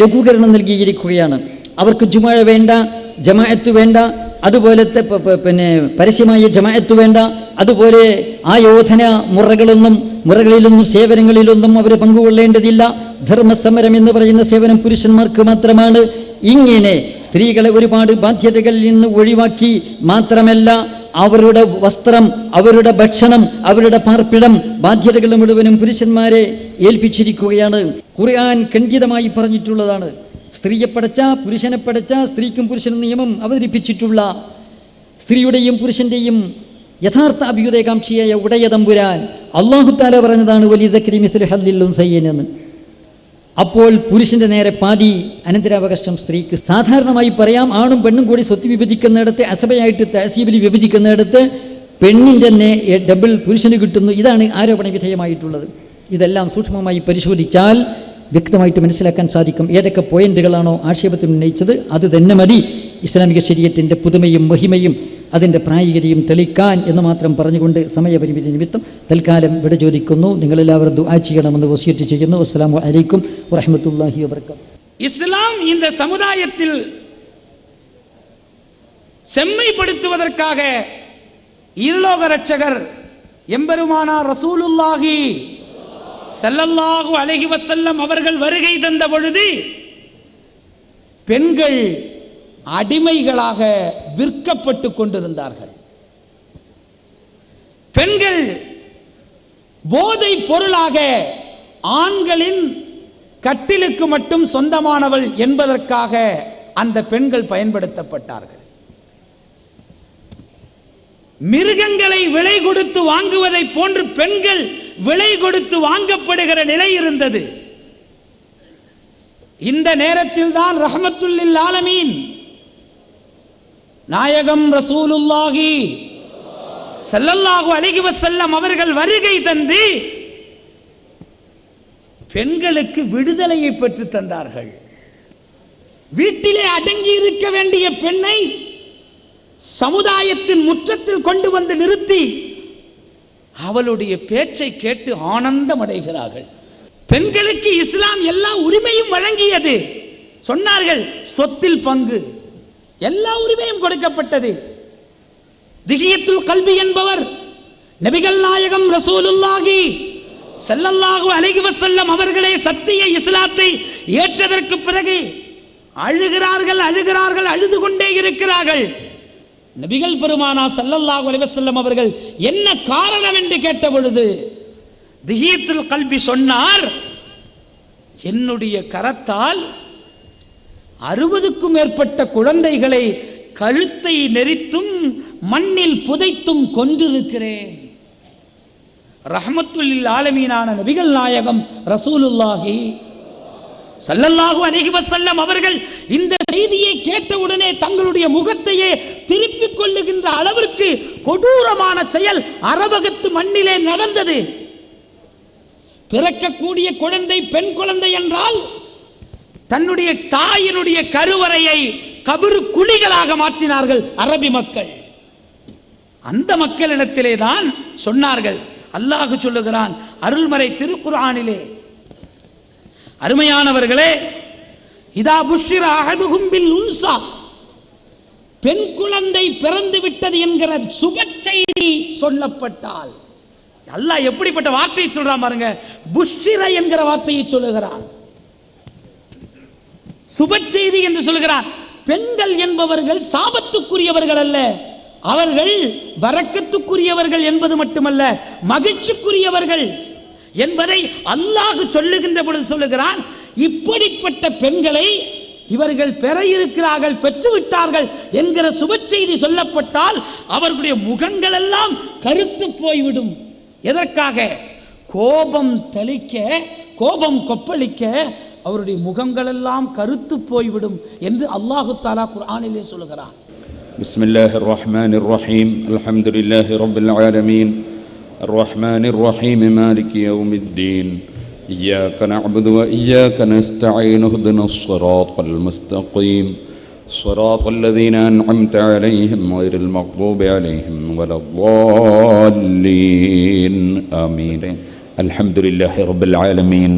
ലഘൂകരണം നൽകിയിരിക്കുകയാണ്. അവർക്ക് ജുമുഅ വേണ്ട, ജമാഅത്ത് വേണ്ട, അതുപോലത്തെ പരസ്യമായ ജമാഅത്ത് വേണ്ട, അതുപോലെ ആയോധന മുറകളിലൊന്നും സേവനങ്ങളിലൊന്നും അവർ പങ്കുകൊള്ളേണ്ടതില്ല. ധർമ്മസമരം എന്ന് പറയുന്ന സേവനം പുരുഷന്മാർക്ക് മാത്രമാണ്. ഇങ്ങനെ സ്ത്രീകളെ ഒരുപാട് ബാധ്യതകളിൽ നിന്ന് ഒഴിവാക്കി മാത്രമല്ല അവരുടെ വസ്ത്രം, അവരുടെ ഭക്ഷണം, അവരുടെ പാർപ്പിടം, ബാധ്യതകൾ മുഴുവനും പുരുഷന്മാരെ ഏൽപ്പിച്ചിരിക്കുകയാണ്. ഖുർആൻ ഖണ്ഡിതമായി പറഞ്ഞിട്ടുള്ളതാണ്. സ്ത്രീയെ പടച്ച, പുരുഷനെ പടച്ച, സ്ത്രീക്കും പുരുഷനും നിയമം അവതരിപ്പിച്ചിട്ടുള്ള സ്ത്രീയുടെയും പുരുഷന്റെയും യഥാർത്ഥ അഭ്യുദയകാംക്ഷിയായ ഉടയ തമ്പുരാൻ അല്ലാഹു തആല പറഞ്ഞതാണ് വലിദക്രി മിസ്ലു ഹദ്ദിൽ ഉൻസയൈൻ എന്ന്. അപ്പോൾ പുരുഷന്റെ നേരെ പാതി അനന്തരാവകാശം സ്ത്രീക്ക്. സാധാരണമായി പറയാം, ആണും പെണ്ണും കൂടി സ്വത്ത് വിഭജിക്കുന്നിടത്ത്, അസബയായിട്ട് തഹസീബിൽ വിഭജിക്കുന്നിടത്ത് പെണ്ണിൻ്റെ ഡബിൾ പുരുഷന് കിട്ടുന്നു. ഇതാണ് ആരോപണ വിധേയമായിട്ടുള്ളത്. ഇതെല്ലാം സൂക്ഷ്മമായി പരിശോധിച്ചാൽ വ്യക്തമായിട്ട് മനസ്സിലാക്കാൻ സാധിക്കും. ഏതൊക്കെ പോയിന്റുകളാണോ ആക്ഷേപത്തിൽ ഉന്നയിച്ചത് അത് തന്നെ മതി ഇസ്ലാമിക ശരീഅത്തിന്റെ പുതുമയും മഹിമയും അതിൻ്റെ പ്രായോഗികതയും തെളിക്കാൻ എന്ന് മാത്രം പറഞ്ഞുകൊണ്ട് സമയപരിമിതി നിമിത്തം തൽക്കാലം വിട ചോദിക്കുന്നു. നിങ്ങളെല്ലാവരും ദുആ ചെയ്യണമെന്ന് വസിയത്ത് ചെയ്യുന്നു. അസ്സലാമു അലൈക്കും വറഹ്മത്തുള്ളാഹി വബറകാതുഹു. இஸ்லாம் இந்த சமுதாயத்தில் செம்மைப்படுத்துவதற்காக இருலோக ரட்சகர் எம்பெருமானார் ரசூலுல்லாஹி ஸல்லல்லாஹு அலைஹி வஸல்லம் அவர்கள் வருகை தந்த பொழுது பெண்கள் அடிமைகளாக விற்கப்பட்டு கொண்டிருந்தார்கள். பெண்கள் போதை பொருளாக ஆண்களின் கட்டிலுக்கு மட்டும் சொந்தமானவள் என்பதற்காக அந்த பெண்கள் பயன்படுத்தப்பட்டார்கள். மிருகங்களை விலை கொடுத்து வாங்குவதை போன்று பெண்கள் விலை கொடுத்து வாங்கப்படுகிற நிலை இருந்தது. இந்த நேரத்தில் தான் ரஹ்மத்துல் லில் ஆலமீன் நாயகம் ரசூலுல்லாஹி ஸல்லல்லாஹு அலைஹி வஸல்லம் அவர்கள் வருகை தந்து பெண்களுக்கு விடுதலையை பெற்று தந்தார்கள். வீட்டிலே அடங்கி இருக்க வேண்டிய பெண்ணை சமுதாயத்தின் முற்றத்தில் கொண்டு வந்து நிறுத்தி அவளுடைய பேச்சை கேட்டு ஆனந்தம் அடைகிறார்கள். பெண்களுக்கு இஸ்லாம் எல்லா உரிமையும் வழங்கியது. சொன்னார்கள் சொத்தில் பங்கு, எல்லா உரிமையும் கொடுக்கப்பட்டது. திஹியத்துல் கல்பி என்பவர் நபிகள் நாயகம் ரசூலுல்லாஹி ஸல்லல்லாஹு அலைஹி வஸல்லம் அவர்களே சத்திய இஸ்லாத்தை ஏற்றதற்கு பிறகு அழுகிறார்கள், அழுது கொண்டே இருக்கிறார்கள். நபிகள் பெருமானார் ஸல்லல்லாஹு அலைஹி வஸல்லம் அவர்கள் என்ன காரணம் என்று கேட்ட பொழுது திஹியத்துல் கல்பி சொன்னார், என்னுடைய கரத்தால் 60க்கும் மேற்பட்ட குழந்தைகளை கழுத்தை நெரித்தும் மண்ணில் புதைத்தும் கொன்றிருக்கிறேன். ரஹ்மத்துல் லில் ஆலமீனான நபிகள் நாயகம் ரசூலுல்லாஹி ஸல்லல்லாஹு அலைஹி வஸல்லம் அவர்கள் இந்த செய்தியை கேட்டவுடனே தங்களுடைய முகத்தையே திருப்பிக் கொள்ளுகின்ற அளவிற்கு கொடூரமான செயல் அரபகத்து மண்ணிலே நடந்தது. பிறக்கக்கூடிய குழந்தை பெண் குழந்தை என்றால் தன்னுடைய தாயினுடைய கருவறையை கபரு குழிகளாக மாற்றினார்கள் அரபி மக்கள். அந்த மக்களிடத்திலே தான் சொன்னார்கள், அல்லாஹ் சொல்லுகிறான் அருள்மறை திருக்குர்ஆனிலே, அருமையானவர்களே, இதா புஷ்ஷிர அஹதுஹும் பில் உன்ஸா, பெண் குழந்தை பிறந்து விட்டது என்கிற சுப செய்தி சொல்லப்பட்டால், அல்லாஹ் எப்படிப்பட்ட வார்த்தையை சொல்றான் பாருங்க, புஷ்ஷிர என்கிற வார்த்தையை சொல்லுகிறான், சுப செய்தி என்று சொல்லுகிறான். பெண்கள் என்பவர்கள் சாபத்துக்குரியவர்கள் அல்ல, அவர்கள் வரக்கத்துக்குரியவர்கள் என்பது மட்டுமல்ல, மகிழ்ச்சிக்குரியவர்கள் என்பதை அல்லாஹ் சொல்லுகின்ற பொழுது சொல்லுகிறான். இப்படிப்பட்ட பெண்களை இவர்கள் பெற இருக்கிறார்கள், பெற்றுவிட்டார்கள் என்கிற சுப செய்தி சொல்லப்பட்டால் அவர்களுடைய முகங்கள் எல்லாம் கருத்து போய்விடும். எதற்காக? கோபம் தெளிக்க, கோபம் கொப்பளிக்க அவருடைய முகங்கள் எல்லாம் கருத்து போய்விடும் என்று அல்லாஹ் தஆலா குர்ஆனிலே சொல்கிறார். பிஸ்மில்லாஹிர் ரஹ்மானிர் ரஹீம். அல்ஹம்துலில்லாஹி ரப்பில் ஆலமீன். الرحمن الرحيم مالك يوم الدين إياك نعبد وإياك نستعين اهدنا الصراط المستقيم صراط الذين أنعمت عليهم غير المغضوب عليهم ولا الضالين آمين. الحمد لله رب العالمين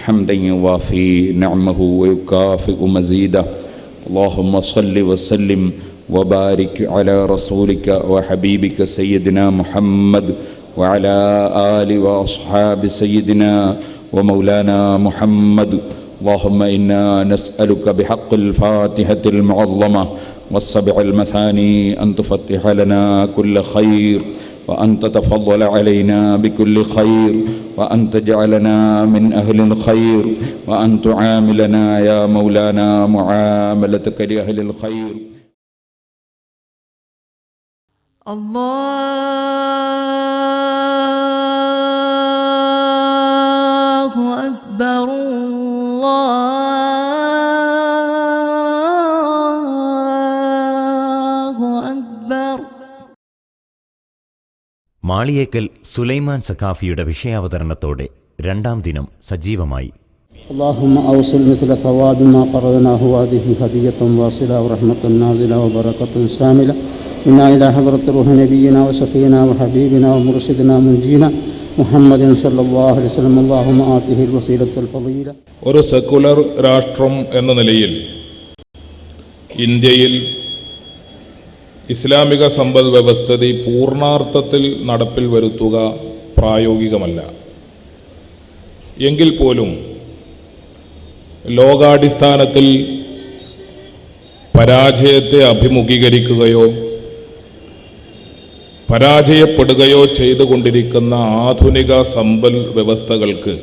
حمدا يوافي نعمه ويكافئ مزيده. اللهم صل وسلم وبارك على رسولك وحبيبك سيدنا محمد وعلى آل وأصحاب سيدنا ومولانا محمد. اللهم إنا نسألك بحق الفاتحة المعظمة والسبع المثاني أن تفتح لنا كل خير، وأن تتفضل علينا بكل خير، وأن تجعلنا من أهل الخير، وأن تعاملنا يا مولانا معاملتك لأهل الخير. الله أكبر الله أكبر. മാളിയേക്കൽ സുലൈമാൻ സഖാഫിയുടെ വിഷയാവതരണത്തോടെ രണ്ടാം ദിനം സജീവമായി. اللهم أوصل مثل ثواب ما قرأناه هذه هدية واصلة ورحمة نازلة وبركة شاملة إنا إلى حضرة روح نبينا وشفينا وحبيبنا ومرشدنا منجينا محمد صلى الله عليه وسلم اللهم آته الوسيلة الفضيلة. ഒരു സെക്കുലർ രാഷ്ട്രം എന്ന നിലയിൽ ഇന്ത്യയിൽ ഇസ്ലാമിക സമ്പദ് വ്യവസ്ഥിതി പൂർണ്ണാർത്ഥത്തിൽ നടപ്പിൽ വരുത്തുക പ്രായോഗികമല്ല. എങ്കിൽ പോലും ലോകാടിസ്ഥാനത്തിൽ പരാജയത്തെ അഭിമുഖീകരിക്കുകയോ പരാജയപ്പെടുകയോ ചെയ്തുകൊണ്ടിരിക്കുന്ന ആധുനിക സമ്പദ് വ്യവസ്ഥകൾക്ക്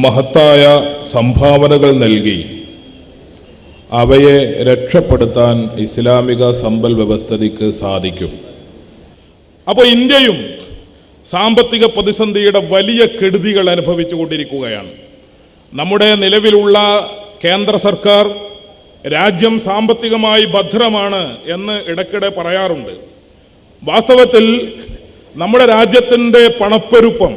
മഹത്തായ സംഭാവനകൾ നൽകി അവയെ രക്ഷപ്പെടുത്താൻ ഇസ്ലാമിക സമ്പദ് വ്യവസ്ഥിതിക്ക് സാധിക്കും. അപ്പോൾ ഇന്ത്യയും സാമ്പത്തിക പ്രതിസന്ധിയുടെ വലിയ കെടുതികൾ അനുഭവിച്ചുകൊണ്ടിരിക്കുകയാണ്. നമ്മുടെ നിലവിലുള്ള കേന്ദ്ര സർക്കാർ രാജ്യം സാമ്പത്തികമായി ഭദ്രമാണ് എന്ന് ഇടയ്ക്കിടെ പറയാറുണ്ട്. വാസ്തവത്തിൽ നമ്മുടെ രാജ്യത്തിൻ്റെ പണപ്പെരുപ്പം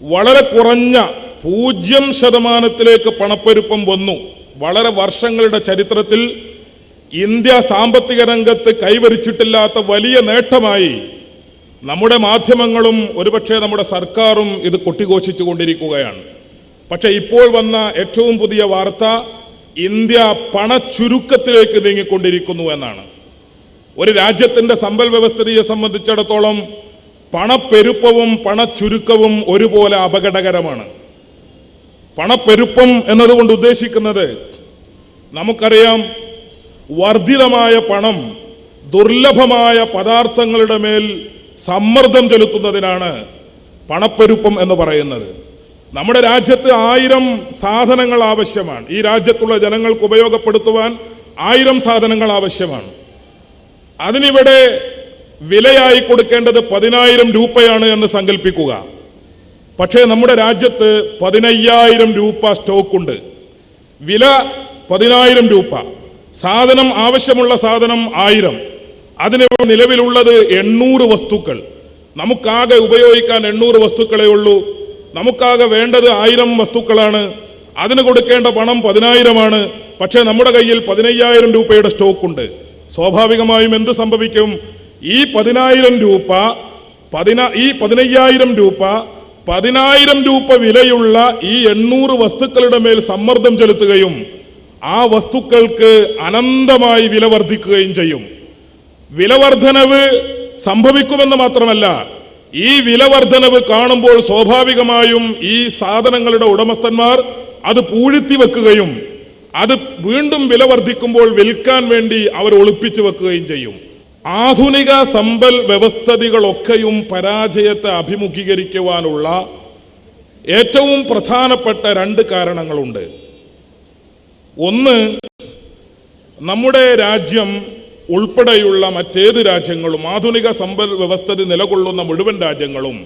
വളരെ കുറഞ്ഞ 0% പണപ്പെരുപ്പം വന്നു. വളരെ വർഷങ്ങളുടെ ചരിത്രത്തിൽ ഇന്ത്യ സാമ്പത്തിക രംഗത്ത് കൈവരിച്ചിട്ടില്ലാത്ത വലിയ നേട്ടമായി നമ്മുടെ മാധ്യമങ്ങളും ഒരുപക്ഷെ നമ്മുടെ സർക്കാരും ഇത് കൊട്ടിഘോഷിച്ചുകൊണ്ടിരിക്കുകയാണ്. പക്ഷേ ഇപ്പോൾ വന്ന ഏറ്റവും പുതിയ വാർത്ത ഇന്ത്യ പണച്ചുരുക്കത്തിലേക്ക് നീങ്ങിക്കൊണ്ടിരിക്കുന്നു എന്നാണ്. ഒരു രാജ്യത്തിന്റെ സമ്പദ് വ്യവസ്ഥിതിയെ സംബന്ധിച്ചിടത്തോളം പണപ്പെരുപ്പവും പണച്ചുരുക്കവും ഒരുപോലെ അപകടകരമാണ്. പണപ്പെരുപ്പം എന്നതുകൊണ്ട് ഉദ്ദേശിക്കുന്നത് നമുക്കറിയാം, വർദ്ധിതമായ പണം ദുർലഭമായ പദാർത്ഥങ്ങളുടെ മേൽ സമ്മർദ്ദം ചെലുത്തുന്നതിനാണ് പണപ്പെരുപ്പം എന്ന് പറയുന്നത്. നമ്മുടെ രാജ്യത്ത് 1000 സാധനങ്ങൾ ആവശ്യമാണ്. ഈ രാജ്യത്തുള്ള ജനങ്ങൾക്ക് ഉപയോഗപ്പെടുത്തുവാൻ 1000 സാധനങ്ങൾ ആവശ്യമാണ്. അതിനിവിടെ വിലയായി കൊടുക്കേണ്ടത് 10,000 രൂപയാണ് എന്ന് സങ്കല്പിക്കുക. പക്ഷേ നമ്മുടെ രാജ്യത്ത് 15,000 രൂപ സ്റ്റോക്കുണ്ട്. വില 10,000 രൂപ. സാധനം, ആവശ്യമുള്ള സാധനം 1000. അതിന് നിലവിലുള്ളത് 800 വസ്തുക്കൾ. നമുക്കാകെ ഉപയോഗിക്കാൻ 800 വസ്തുക്കളേ ഉള്ളൂ. നമുക്കാകെ വേണ്ടത് 1000 വസ്തുക്കളാണ്. അതിന് കൊടുക്കേണ്ട പണം 10,000 പക്ഷേ നമ്മുടെ കയ്യിൽ 15,000 രൂപയുടെ സ്റ്റോക്കുണ്ട്. സ്വാഭാവികമായും എന്ത് സംഭവിക്കും? ഈ 15,000 രൂപ 15,000 രൂപ 10,000 രൂപ വിലയുള്ള ഈ 800 വസ്തുക്കളുടെ മേൽ സമ്മർദ്ദം ചെലുത്തുകയും ആ വസ്തുക്കൾക്ക് അനന്തമായി വില വർദ്ധിക്കുകയും ചെയ്യും. വിലവർദ്ധനവ് സംഭവിക്കുമെന്ന് മാത്രമല്ല, ഈ വിലവർദ്ധനവ് കാണുമ്പോൾ സ്വാഭാവികമായും ഈ സാധനങ്ങളുടെ ഉടമസ്ഥന്മാർ അത് പൂഴ്ത്തി വെക്കുകയും അത് വീണ്ടും വില വർദ്ധിക്കുമ്പോൾ വിൽക്കാൻ വേണ്ടി അവർ ഒളിപ്പിച്ചു വെക്കുകയും ചെയ്യും. ആധുനിക സമ്പദ് വ്യവസ്ഥിതികളൊക്കെയും പരാജയത്തെ അഭിമുഖീകരിക്കുവാനുള്ള ഏറ്റവും പ്രധാനപ്പെട്ട 2 കാരണങ്ങളുണ്ട്. ഒന്ന്, നമ്മുടെ രാജ്യം ഉൾപ്പെടെയുള്ള മറ്റേത് രാജ്യങ്ങളും, ആധുനിക സമ്പദ് വ്യവസ്ഥിതി നിലകൊള്ളുന്ന മുഴുവൻ രാജ്യങ്ങളും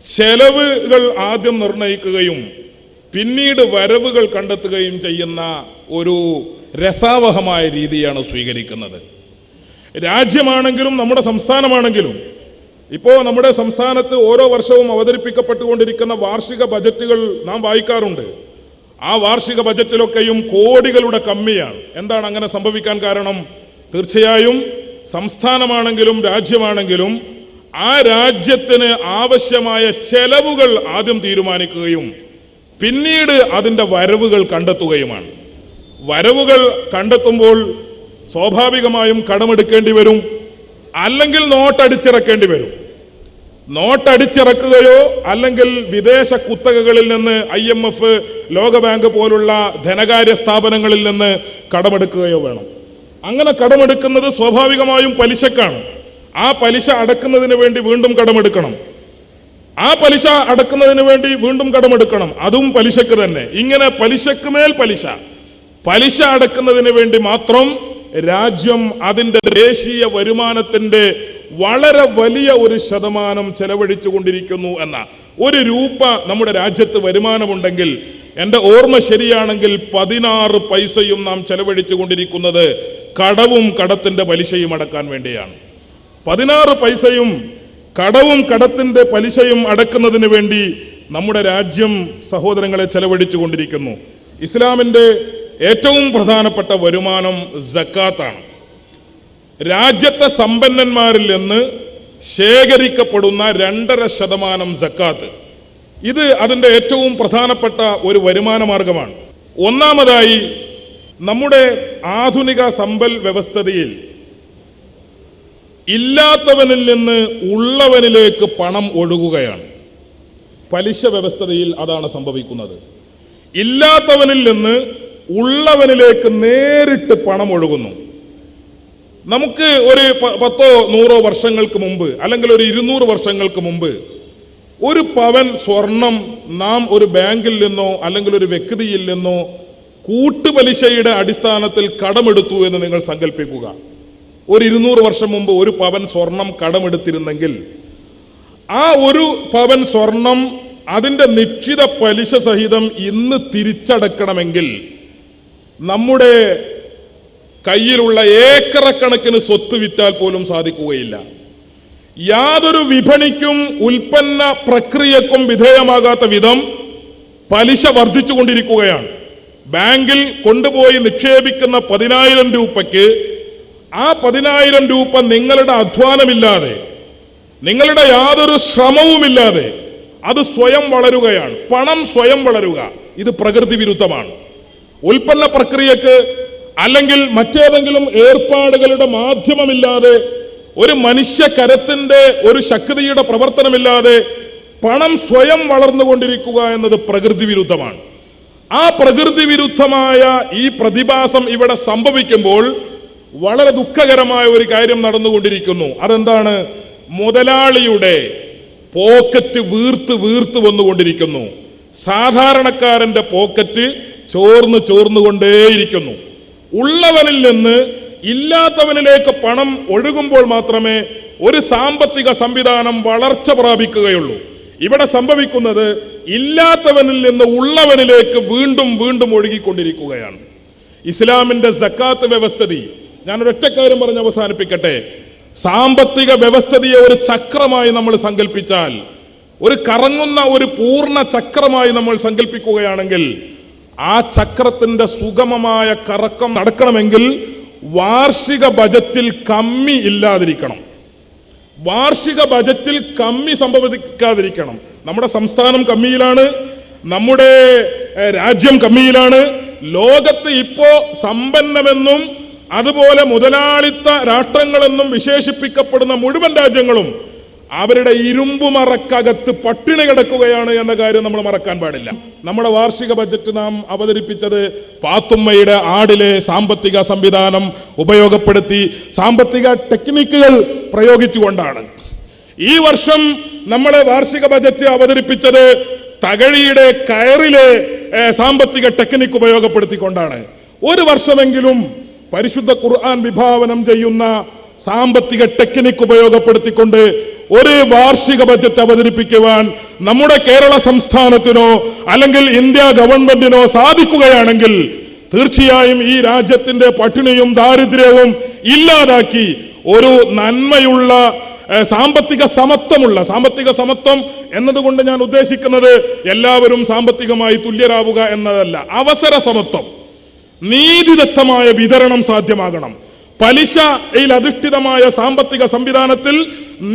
ചെലവുകൾ ആദ്യം നിർണ്ണയിക്കുകയും പിന്നീട് വരവുകൾ കണ്ടെത്തുകയും ചെയ്യുന്ന ഒരു രസാവഹമായ രീതിയാണ് സ്വീകരിക്കുന്നത്. രാജ്യമാണെങ്കിലും നമ്മുടെ സംസ്ഥാനമാണെങ്കിലും ഇപ്പോൾ നമ്മുടെ സംസ്ഥാനത്ത് ഓരോ വർഷവും അവതരിപ്പിക്കപ്പെട്ടുകൊണ്ടിരിക്കുന്ന വാർഷിക ബജറ്റുകൾ നാം വായിക്കാറുണ്ട്. ആ വാർഷിക ബജറ്റിലൊക്കെയും കോടികളുടെ കമ്മിയാണ്. എന്താണ് അങ്ങനെ സംഭവിക്കാൻ കാരണം? തീർച്ചയായും സംസ്ഥാനമാണെങ്കിലും രാജ്യമാണെങ്കിലും ആ രാജ്യത്തിന് ആവശ്യമായ ചെലവുകൾ ആദ്യം തീരുമാനിക്കുകയും പിന്നീട് അതിൻ്റെ വരവുകൾ കണ്ടെത്തുകയുമാണ്. വരവുകൾ കണ്ടെത്തുമ്പോൾ സ്വാഭാവികമായും കടമെടുക്കേണ്ടി വരും, അല്ലെങ്കിൽ നോട്ടടിച്ചിറക്കേണ്ടി വരും. നോട്ടടിച്ചിറക്കുകയോ അല്ലെങ്കിൽ വിദേശ കുത്തകകളിൽ നിന്ന് IMF, ലോകബാങ്ക് പോലുള്ള ധനകാര്യ സ്ഥാപനങ്ങളിൽ നിന്ന് കടമെടുക്കുകയോ വേണം. അങ്ങനെ കടമെടുക്കുന്നത് സ്വാഭാവികമായും പലിശക്കാണ്. ആ പലിശ അടക്കുന്നതിന് വേണ്ടി വീണ്ടും കടമെടുക്കണം. ആ പലിശ അടക്കുന്നതിന് വേണ്ടി വീണ്ടും കടമെടുക്കണം, അതും പലിശക്ക് തന്നെ. ഇങ്ങനെ പലിശക്ക് മേൽ പലിശ. പലിശ അടക്കുന്നതിന് വേണ്ടി മാത്രം രാജ്യം അതിന്റെ ദേശീയ വരുമാനത്തിന്റെ വളരെ വലിയ ഒരു ശതമാനം ചെലവഴിച്ചുകൊണ്ടിരിക്കുന്നു എന്ന. 1 രൂപ നമ്മുടെ രാജ്യത്ത് വരുമാനമുണ്ടെങ്കിൽ, എന്റെ ഓർമ്മ ശരിയാണെങ്കിൽ 16 പൈസയും നാം ചെലവഴിച്ചുകൊണ്ടിരിക്കുന്നത് കടവും കടത്തിന്റെ പലിശയും അടക്കാൻ വേണ്ടിയാണ്. 16 പൈസയും കടവും കടത്തിന്റെ പലിശയും അടക്കുന്നതിന് വേണ്ടി നമ്മുടെ രാജ്യം സഹോദരങ്ങളെ ചെലവഴിച്ചുകൊണ്ടിരിക്കുന്നു. ഇസ്ലാമിന്റെ ഏറ്റവും പ്രധാനപ്പെട്ട വരുമാനം സക്കാത്താണ്. രാജ്യത്തെ സമ്പന്നന്മാരിൽ നിന്ന് ശേഖരിക്കപ്പെടുന്ന 2.5% സക്കാത്ത്, ഇത് അതിൻ്റെ ഏറ്റവും പ്രധാനപ്പെട്ട ഒരു വരുമാന മാർഗമാണ്. ഒന്നാമതായി, നമ്മുടെ ആധുനിക സമ്പൽ വ്യവസ്ഥയിൽ ഇല്ലാത്തവനിൽ നിന്ന് ഉള്ളവനിലേക്ക് പണം ഒഴുകുകയാണ്. പലിശ വ്യവസ്ഥയിൽ അതാണ് സംഭവിക്കുന്നത്. ഇല്ലാത്തവനിൽ നിന്ന് ഉള്ളവനിലേക്ക് നേരിട്ട് പണം ഒഴുകുന്നു. നമുക്ക് ഒരു 10-100 വർഷങ്ങൾക്ക് മുമ്പ്, അല്ലെങ്കിൽ ഒരു 200 വർഷങ്ങൾക്ക് മുമ്പ്, ഒരു പവൻ സ്വർണം നാം ഒരു ബാങ്കിൽ നിന്നോ അല്ലെങ്കിൽ ഒരു വ്യക്തിയിൽ നിന്നോ കൂട്ടുപലിശയുടെ അടിസ്ഥാനത്തിൽ കടമെടുത്തു എന്ന് നിങ്ങൾ സങ്കല്പിക്കുക. ഒരു 200 വർഷം മുമ്പ് ഒരു പവൻ സ്വർണം കടമെടുത്തിരുന്നെങ്കിൽ ആ ഒരു പവൻ സ്വർണം അതിന്റെ നിശ്ചിത പലിശ സഹിതം ഇന്ന് തിരിച്ചടക്കണമെങ്കിൽ നമ്മുടെ കയ്യിലുള്ള ഏക്കറക്കണക്കിന് സ്വത്ത് വിറ്റാൽ പോലും സാധിക്കുകയില്ല. യാതൊരു വിപണിക്കും ഉൽപ്പന്ന പ്രക്രിയക്കും വിധേയമാകാത്ത വിധം പലിശ വർദ്ധിച്ചുകൊണ്ടിരിക്കുകയാണ്. ബാങ്കിൽ കൊണ്ടുപോയി നിക്ഷേപിക്കുന്ന 10,000 രൂപയ്ക്ക് ആ 10,000 രൂപ നിങ്ങളുടെ അധ്വാനമില്ലാതെ, നിങ്ങളുടെ യാതൊരു ശ്രമവുമില്ലാതെ അത് സ്വയം വളരുകയാണ്. പണം സ്വയം വളരുക, ഇത് പ്രകൃതി വിരുദ്ധമാണ്. ഉൽപ്പന്ന പ്രക്രിയക്ക് അല്ലെങ്കിൽ മറ്റേതെങ്കിലും ഏർപ്പാടുകളുടെ മാധ്യമമില്ലാതെ, ഒരു മനുഷ്യ കരത്തിന്റെ ഒരു ശക്തിയുടെ പ്രവർത്തനമില്ലാതെ പണം സ്വയം വളർന്നുകൊണ്ടിരിക്കുക എന്നത് പ്രകൃതി വിരുദ്ധമാണ്. ആ പ്രകൃതി വിരുദ്ധമായ ഈ പ്രതിഭാസം ഇവിടെ സംഭവിക്കുമ്പോൾ വളരെ ദുഃഖകരമായ ഒരു കാര്യം നടന്നുകൊണ്ടിരിക്കുന്നു. അതെന്താണ്? മുതലാളിയുടെ പോക്കറ്റ് വീർത്ത് വന്നുകൊണ്ടിരിക്കുന്നു. സാധാരണക്കാരന്റെ പോക്കറ്റ് ചോർന്നുകൊണ്ടേയിരിക്കുന്നു. ഉള്ളവനിൽ നിന്ന് ഇല്ലാത്തവനിലേക്ക് പണം ഒഴുകുമ്പോൾ മാത്രമേ ഒരു സാമ്പത്തിക സംവിധാനം വളർച്ച പ്രാപിക്കുകയുള്ളൂ. ഇവിടെ സംഭവിക്കുന്നത് ഇല്ലാത്തവനിൽ നിന്ന് ഉള്ളവനിലേക്ക് വീണ്ടും ഒഴുകിക്കൊണ്ടിരിക്കുകയാണ്. ഇസ്ലാമിന്റെ സക്കാത്ത് വ്യവസ്ഥിതി, ഞാനൊരൊറ്റ കാര്യം പറഞ്ഞ് അവസാനിപ്പിക്കട്ടെ. സാമ്പത്തിക വ്യവസ്ഥിതിയെ ഒരു ചക്രമായി നമ്മൾ സങ്കല്പിച്ചാൽ, ഒരു കറങ്ങുന്ന ഒരു പൂർണ്ണ ചക്രമായി നമ്മൾ സങ്കല്പിക്കുകയാണെങ്കിൽ, ആ ചക്രത്തിന്റെ സുഗമമായ കറക്കം നടക്കണമെങ്കിൽ വാർഷിക ബജറ്റിൽ കമ്മി ഇല്ലാതിരിക്കണം. വാർഷിക ബജറ്റിൽ കമ്മി സംഭവിക്കാതിരിക്കണം. നമ്മുടെ സംസ്ഥാനം കമ്മിയിലാണ്, നമ്മുടെ രാജ്യം കമ്മിയിലാണ്. ലോകത്ത് ഇപ്പോ സമ്പന്നമെന്നും അതുപോലെ മുതലാളിത്ത രാഷ്ട്രങ്ങളെന്നും വിശേഷിപ്പിക്കപ്പെടുന്ന മുഴുവൻ രാജ്യങ്ങളും അവരുടെ ഇരുമ്പുമറക്കകത്ത് പട്ടിണി കിടക്കുകയാണ് എന്ന കാര്യം നമ്മൾ മറക്കാൻ പാടില്ല. നമ്മുടെ വാർഷിക ബജറ്റ് നാം അവതരിപ്പിച്ചത് പാത്തുമ്മയുടെ ആടിലെ സാമ്പത്തിക സംവിധാനം ഉപയോഗപ്പെടുത്തി, സാമ്പത്തിക ടെക്നിക്കുകൾ പ്രയോഗിച്ചുകൊണ്ടാണ്. ഈ വർഷം നമ്മളെ വാർഷിക ബജറ്റ് അവതരിപ്പിച്ചത് തകഴിയുടെ കയറിലെ സാമ്പത്തിക ടെക്നിക്ക് ഉപയോഗപ്പെടുത്തിക്കൊണ്ടാണ്. ഒരു വർഷമെങ്കിലും പരിശുദ്ധ ഖുർആൻ വിഭാവനം ചെയ്യുന്ന സാമ്പത്തിക ടെക്നിക്ക് ഉപയോഗപ്പെടുത്തിക്കൊണ്ട് ഒരു വാർഷിക ബജറ്റ് അവതരിപ്പിക്കുവാൻ നമ്മുടെ കേരള സംസ്ഥാനത്തിനോ അല്ലെങ്കിൽ ഇന്ത്യ ഗവൺമെന്റിനോ സാധിക്കുകയാണെങ്കിൽ തീർച്ചയായും ഈ രാജ്യത്തിന്റെ പട്ടിണിയും ദാരിദ്ര്യവും ഇല്ലാതാക്കി ഒരു നന്മയുള്ള സാമ്പത്തിക സമത്വം എന്നതുകൊണ്ട് ഞാൻ ഉദ്ദേശിക്കുന്നത് എല്ലാവരും സാമ്പത്തികമായി തുല്യരാവുക എന്നതല്ല. അവസര സമത്വം, നീതിദത്തമായ വിതരണം സാധ്യമാകണം. പലിശയിൽ അധിഷ്ഠിതമായ സാമ്പത്തിക സംവിധാനത്തിൽ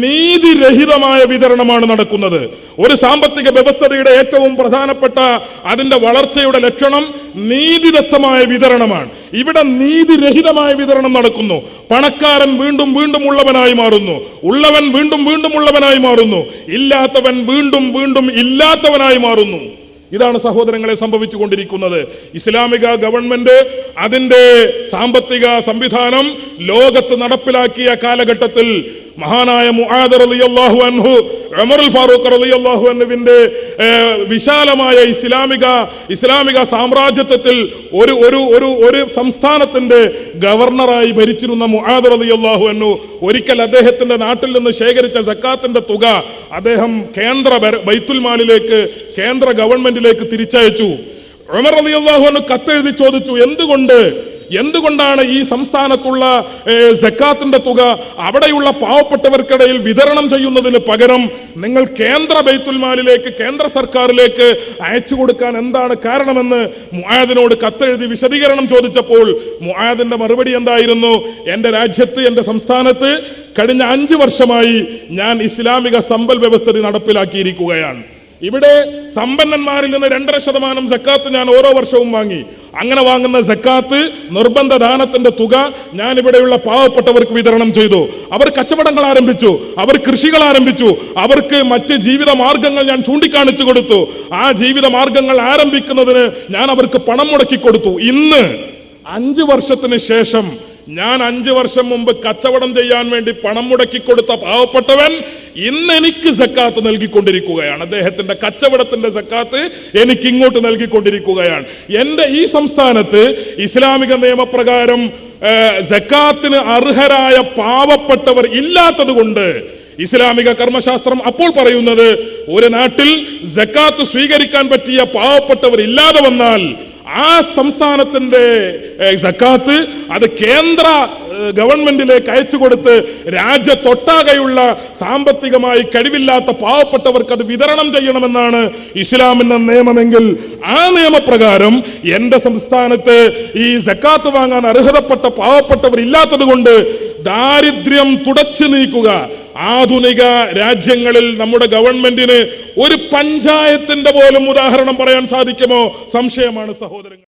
നീതിരഹിതമായ വിതരണമാണ് നടക്കുന്നത്. ഒരു സാമ്പത്തിക വ്യവസ്ഥയുടെ ഏറ്റവും പ്രധാനപ്പെട്ട അതിന്റെ വളർച്ചയുടെ ലക്ഷണം നീതിദത്തമായ വിതരണമാണ്. ഇവിടെ നീതിരഹിതമായ വിതരണം നടക്കുന്നു. പണക്കാരൻ വീണ്ടും ഉള്ളവനായി മാറുന്നു, ഉള്ളവൻ വീണ്ടും ഉള്ളവനായി മാറുന്നു, ഇല്ലാത്തവൻ വീണ്ടും ഇല്ലാത്തവനായി മാറുന്നു. ഇതാണ് സഹോദരങ്ങളെ സംഭവിച്ചുകൊണ്ടിരിക്കുന്നത്. ഇസ്ലാമിക ഗവൺമെന്റ് അതിന്റെ സാമ്പത്തിക സംവിധാനം ലോകത്ത് നടപ്പിലാക്കിയ കാലഘട്ടത്തിൽ മഹാനായ മുആദ് റളിയല്ലാഹു അൻഹു, ഉമറുൽ ഫാറൂഖ് റളിയല്ലാഹു അൻഹുവിന്റെ വിശാലമായ ഇസ്ലാമിക സാമ്രാജ്യത്വത്തിൽ ഒരു സംസ്ഥാനത്തിന്റെ ഗവർണറായി ഭരിച്ചിരുന്ന മുആദ് റളിയല്ലാഹു അൻഹു ഒരിക്കൽ അദ്ദേഹത്തിന്റെ നാട്ടിൽ നിന്ന് ശേഖരിച്ച സക്കാത്തിന്റെ തുക അദ്ദേഹം കേന്ദ്ര ബൈത്തുൽ മാലിലേക്ക്, കേന്ദ്ര ഗവൺമെന്റിലേക്ക് തിരിച്ചയച്ചു. ഉമർ റളിയല്ലാഹു അൻഹു കത്തെഴുതി ചോദിച്ചു, എന്തുകൊണ്ട് എന്തുകൊണ്ടാണ് ഈ സംസ്ഥാനത്തുള്ള സക്കാത്തിന്റെ തുക അവിടെയുള്ള പാവപ്പെട്ടവർക്കിടയിൽ വിതരണം ചെയ്യുന്നതിന് പകരം നിങ്ങൾ കേന്ദ്ര ബൈത്തുൽ മാലിലേക്ക്, കേന്ദ്ര സർക്കാരിലേക്ക് അയച്ചു കൊടുക്കാൻ എന്താണ് കാരണമെന്ന് മുആദിനോട് കത്തെഴുതി വിശദീകരണം ചോദിച്ചപ്പോൾ മുആദിന്റെ മറുപടി എന്തായിരുന്നു? എന്റെ രാജ്യത്ത്, എന്റെ സംസ്ഥാനത്ത് കഴിഞ്ഞ 5 വർഷമായി ഞാൻ ഇസ്ലാമിക സമ്പൽ വ്യവസ്ഥിതി നടപ്പിലാക്കിയിരിക്കുകയാണ്. ഇവിടെ സമ്പന്നന്മാരിൽ നിന്ന് 2.5% സക്കാത്ത് ഞാൻ ഓരോ വർഷവും വാങ്ങി. അങ്ങനെ വാങ്ങുന്ന സക്കാത്ത് നിർബന്ധ ദാനത്തിന്റെ തുക ഞാൻ ഇവിടെയുള്ള പാവപ്പെട്ടവർക്ക് വിതരണം ചെയ്തു. അവർ കച്ചവടങ്ങൾ ആരംഭിച്ചു, അവർ കൃഷികൾ ആരംഭിച്ചു, അവർക്ക് മറ്റ് ജീവിത മാർഗങ്ങൾ ഞാൻ ചൂണ്ടിക്കാണിച്ചു കൊടുത്തു. ആ ജീവിത മാർഗങ്ങൾ ആരംഭിക്കുന്നതിന് ഞാൻ അവർക്ക് പണം മുടക്കി കൊടുത്തു. ഇന്ന് 5 വർഷത്തിന് ശേഷം ഞാൻ 5 വർഷം മുമ്പ് കച്ചവടം ചെയ്യാൻ വേണ്ടി പണം മുടക്കിക്കൊടുത്ത പാവപ്പെട്ടവൻ ഇന്ന് എനിക്ക് സക്കാത്ത് നൽകിക്കൊണ്ടിരിക്കുകയാണ്. അദ്ദേഹത്തിന്റെ കച്ചവടത്തിന്റെ സക്കാത്ത് എനിക്ക് ഇങ്ങോട്ട് നൽകിക്കൊണ്ടിരിക്കുകയാണ്. എന്റെ ഈ സംസ്ഥാനത്ത് ഇസ്ലാമിക നിയമപ്രകാരം സക്കാത്തിന് അർഹരായ പാവപ്പെട്ടവർ ഇല്ലാത്തതുകൊണ്ട് ഇസ്ലാമിക കർമ്മശാസ്ത്രം അപ്പോൾ പറയുന്നത്, ഒരു നാട്ടിൽ സക്കാത്ത് സ്വീകരിക്കാൻ പറ്റിയ പാവപ്പെട്ടവർ ഇല്ലാതെ വന്നാൽ ആ സംസ്ഥാനത്തിന്റെ സക്കാത്ത് അത് കേന്ദ്ര ഗവൺമെന്റിലേക്ക് അയച്ചു കൊടുത്ത് രാജ്യത്തൊട്ടാകെയുള്ള സാമ്പത്തികമായി കഴിവില്ലാത്ത പാവപ്പെട്ടവർക്ക് അത് വിതരണം ചെയ്യണമെന്നാണ് ഇസ്ലാമിന്റെ നിയമമെങ്കിൽ ആ നിയമപ്രകാരം എന്റെ സംസ്ഥാനത്ത് ഈ സക്കാത്ത് വാങ്ങാൻ അർഹതപ്പെട്ട പാവപ്പെട്ടവർ ഇല്ലാത്തതുകൊണ്ട് ദാരിദ്ര്യം തുടച്ചു നീക്കുക. ആധുനിക രാജ്യങ്ങളിൽ നമ്മുടെ ഗവൺമെന്റിന് ഒരു പഞ്ചായത്തിന്റെ പോലും ഉദാഹരണം പറയാൻ സാധിക്കുമോ? സംശയമാണ് സഹോദരങ്ങൾ.